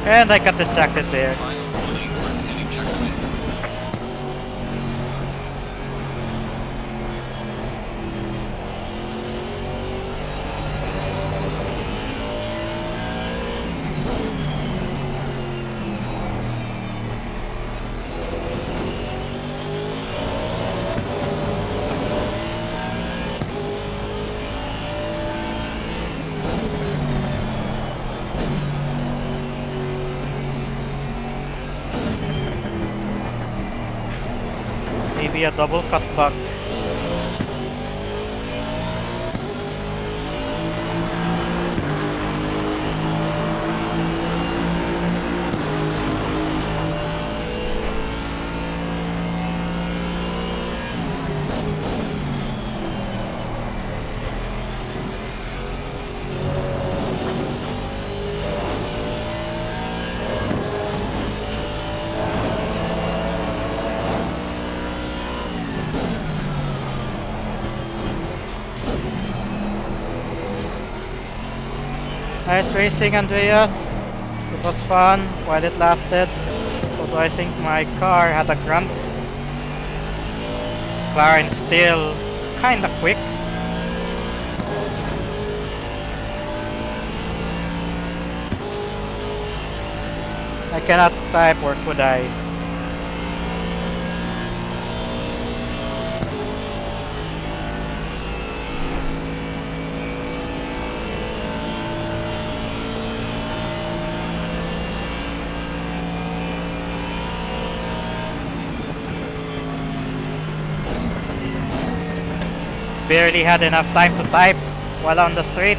And I got distracted there. Final warning for exceeding track limits. Maybe a double cut back. Nice racing, Andreas. It was fun while it lasted. Although I think my car had a grunt. McLaren's still kinda quick. I cannot type, or could I? Barely had enough time to type while on the street.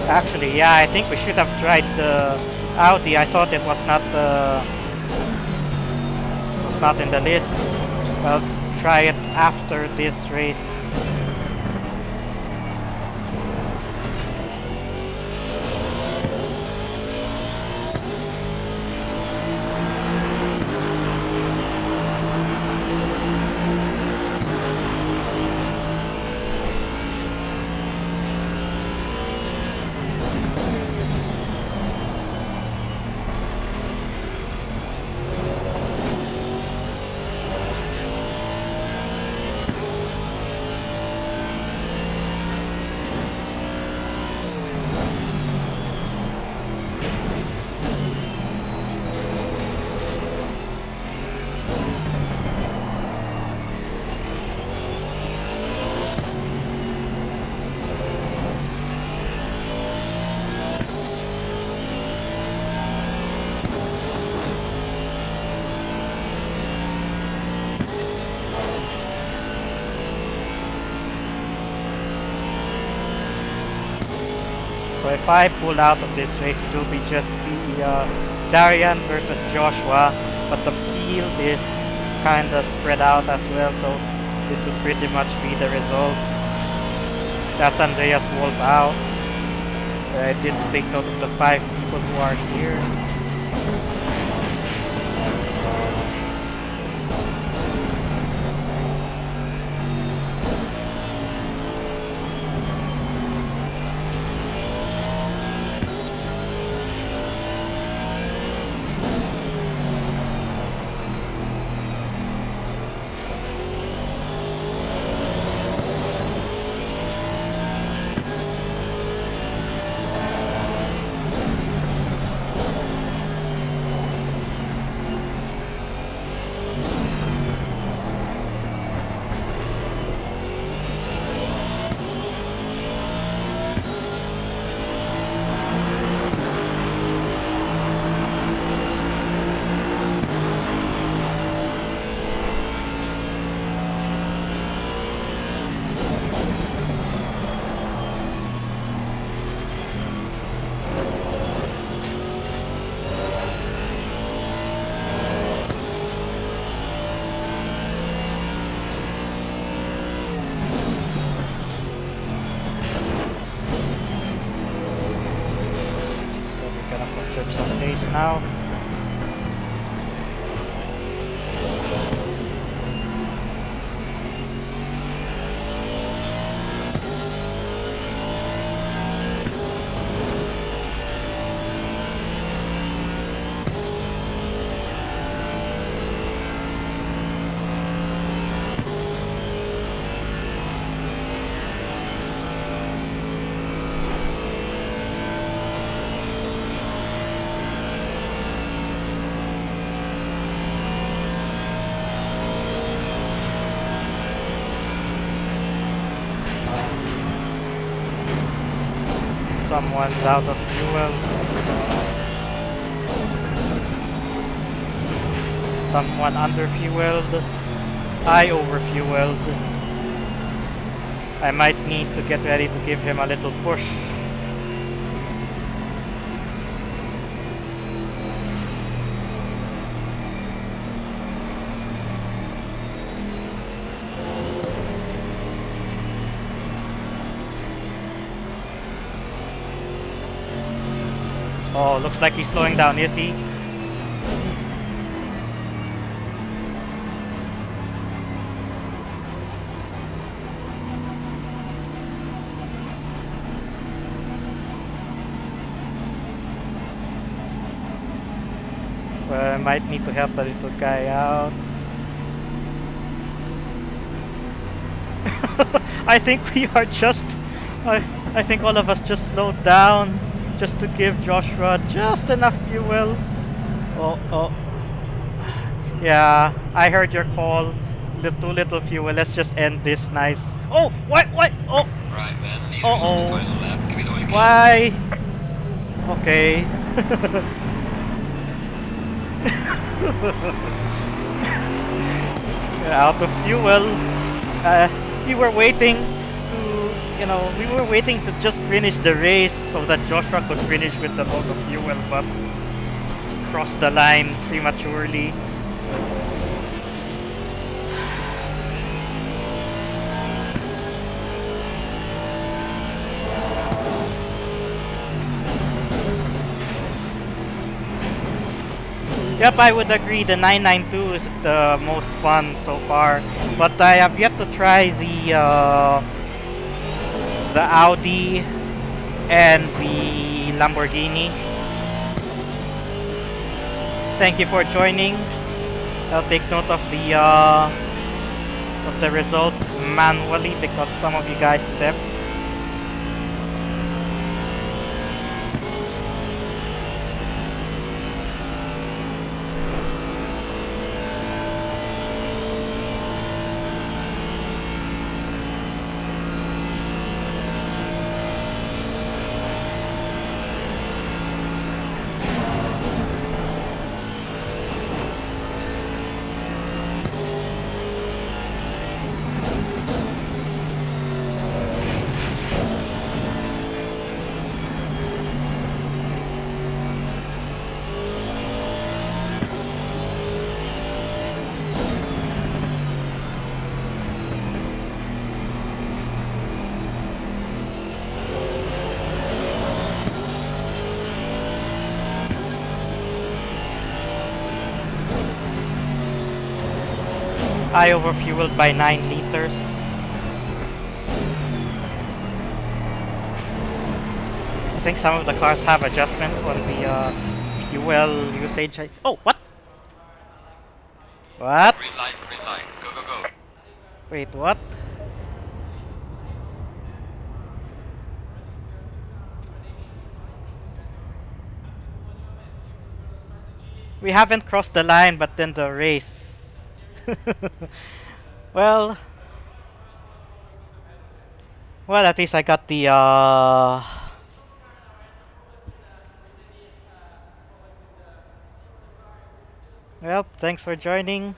Actually, yeah, I think we should have tried the Audi. I thought it was not in the list. Well, try it after this race. So if I pull out of this race, it will be just the Darian versus Joshua, but the field is kinda spread out as well, so this would pretty much be the result. That's Andreas Wolf out. I didn't take note of the 5 people who are here. now. Someone's out of fuel. Someone under-fueled. I over-fueled. I might need to get ready to give him a little push. Oh, looks like he's slowing down, is he? Well, I might need to help the little guy out. I think we are just... I think all of us just slowed down just to give Joshua just enough fuel. Oh. Yeah, I heard your call. Too little fuel. Let's just end this nice. Oh, what? Oh. Right, man. Leader's on the final lap. Give it all you can. Why? Okay. Out of fuel. We were waiting to, we were waiting to just finish the race so that Joshua could finish with the load of fuel, but crossed the line prematurely. Yep, I would agree. The 992 is the most fun so far, but I have yet to try the Audi and the Lamborghini. Thank you for joining. I'll take note of the result manually because some of you guys left. I overfueled by 9 liters. I think some of the cars have adjustments on the fuel usage. Oh, what? What? Green light, go, go, go. Wait, what? We haven't crossed the line, but then the race. Well, at least I got the well, thanks for joining.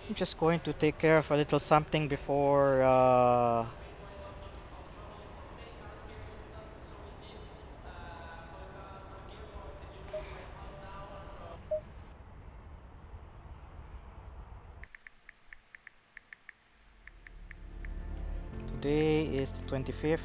I'm just going to take care of a little something before today is the 25th.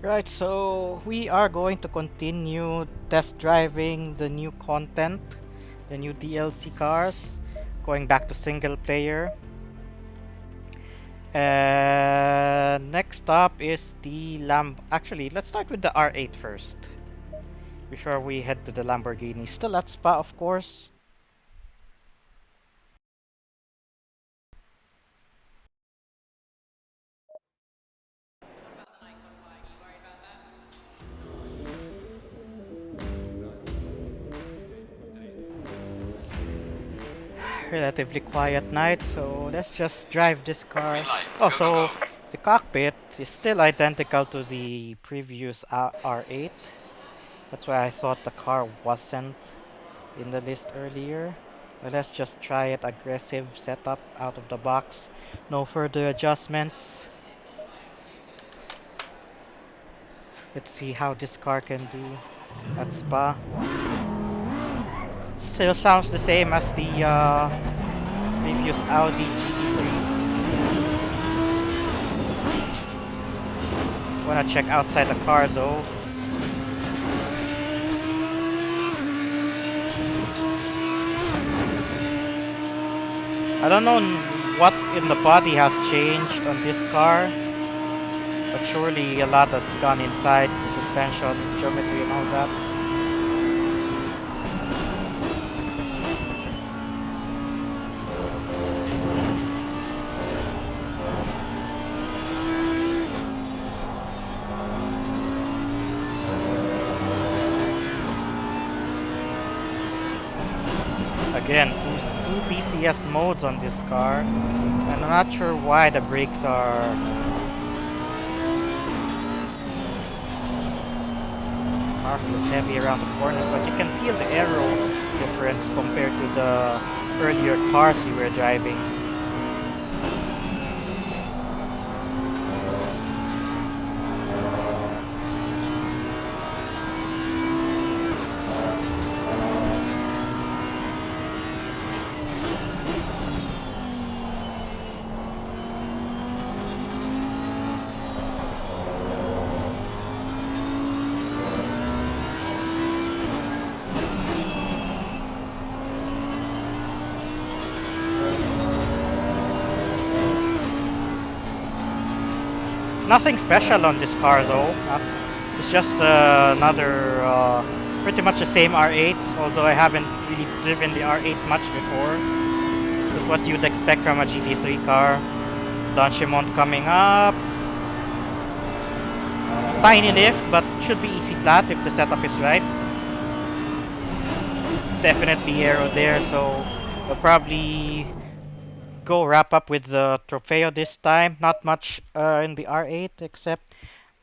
Right, so we are going to continue test driving the new content, the new DLC cars, going back to single player. Next up is the Actually, let's start with the R8 first, before we head to the Lamborghini. Still at Spa, of course. Relatively quiet night, so let's just drive this car. Green light. Oh, Go, go, so go. the cockpit is still identical to the previous R8. That's why I thought the car wasn't in the list earlier. But let's just try it. Aggressive setup out of the box. No further adjustments. Let's see how this car can do at Spa. Still sounds the same as the previous Audi GT3. Wanna check outside the car though. I don't know what in the body has changed on this car, but surely a lot has gone inside the suspension, geometry and all that. Again, two BCS modes on this car, and I'm not sure why the brakes are less heavy around the corners, but you can feel the aero difference compared to the earlier cars we were driving. Nothing special on this car though. It's just another, pretty much the same R8, although I haven't really driven the R8 much before. It's what you'd expect from a GT3 car. Donchimont coming up. Tiny lift, but should be easy flat if the setup is right. Definitely aero there, so we'll probably go wrap up with the Toffeo this time. Not much in the R8 except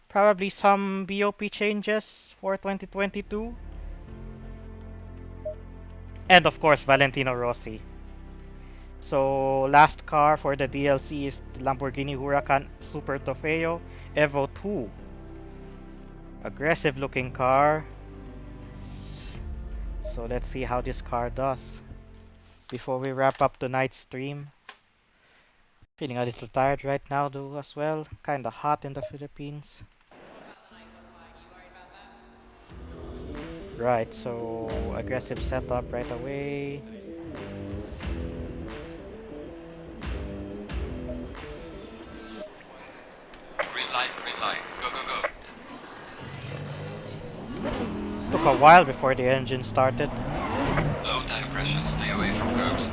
probably some BOP changes for 2022. And of course Valentino Rossi. So last car for the DLC is the Lamborghini Huracan Super Toffeo Evo 2. Aggressive looking car. So let's see how this car does before we wrap up tonight's stream. Feeling a little tired right now though as well. Kinda hot in the Philippines. Right, so aggressive setup right away. Green light. Go, go, go. Took a while before the engine started. Low tire pressure. Stay away from curbs.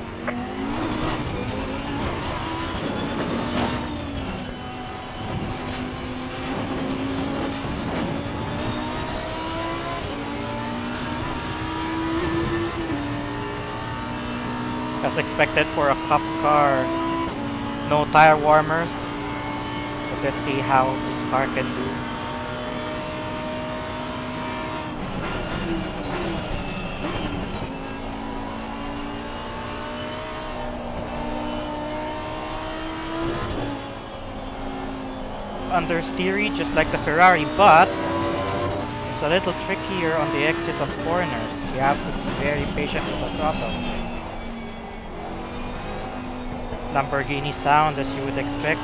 As expected for a cup car, no tire warmers. But let's see how this car can do. Understeery just like the Ferrari, but it's a little trickier on the exit of corners. You have to be very patient with the throttle. Lamborghini sound as you would expect.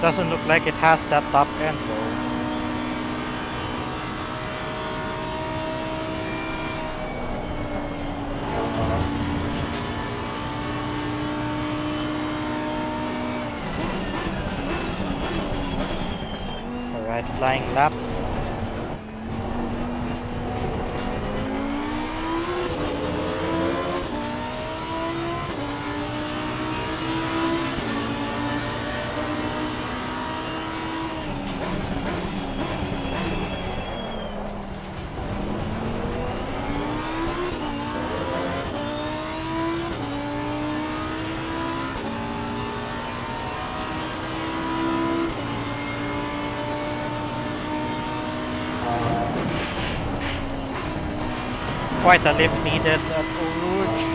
Doesn't look like it has that top end though. Alright, flying lap. Quite a lift needed at Eau Rouge.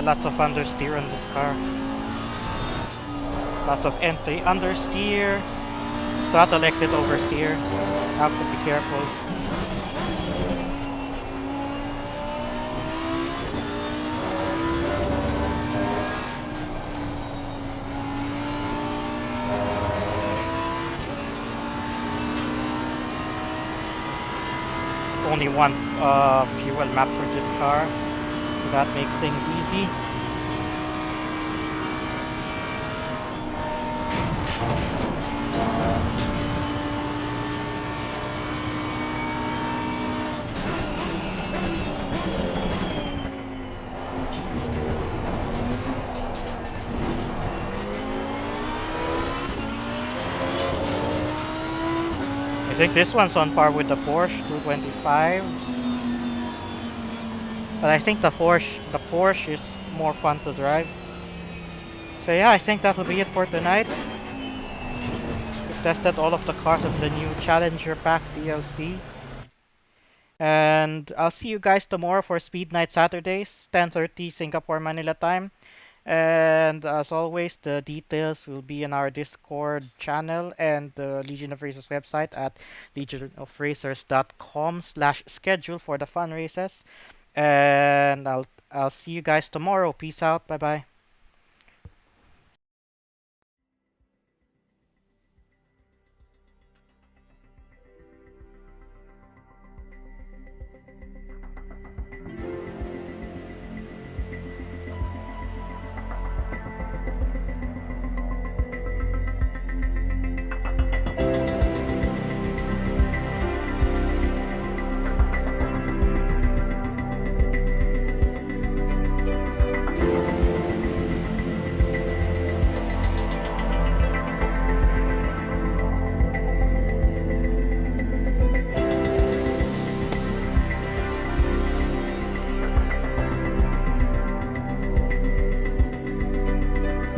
Lots of understeer on this car. Lots of entry understeer. Throttle exit oversteer. Have to be careful. Only one fuel map for this car. So that makes things easy. I think this one's on par with the Porsche 225s. But I think the Porsche is more fun to drive. So yeah, I think that'll be it for tonight. We've tested all of the cars of the new Challenger Pack DLC. And I'll see you guys tomorrow for Speed Night Saturdays, 10:30 Singapore Manila time. And as always, the details will be in our Discord channel and the Legion of Racers website at legionofracers.com/schedule for the fun races. And I'll see you guys tomorrow. Peace out. Bye bye.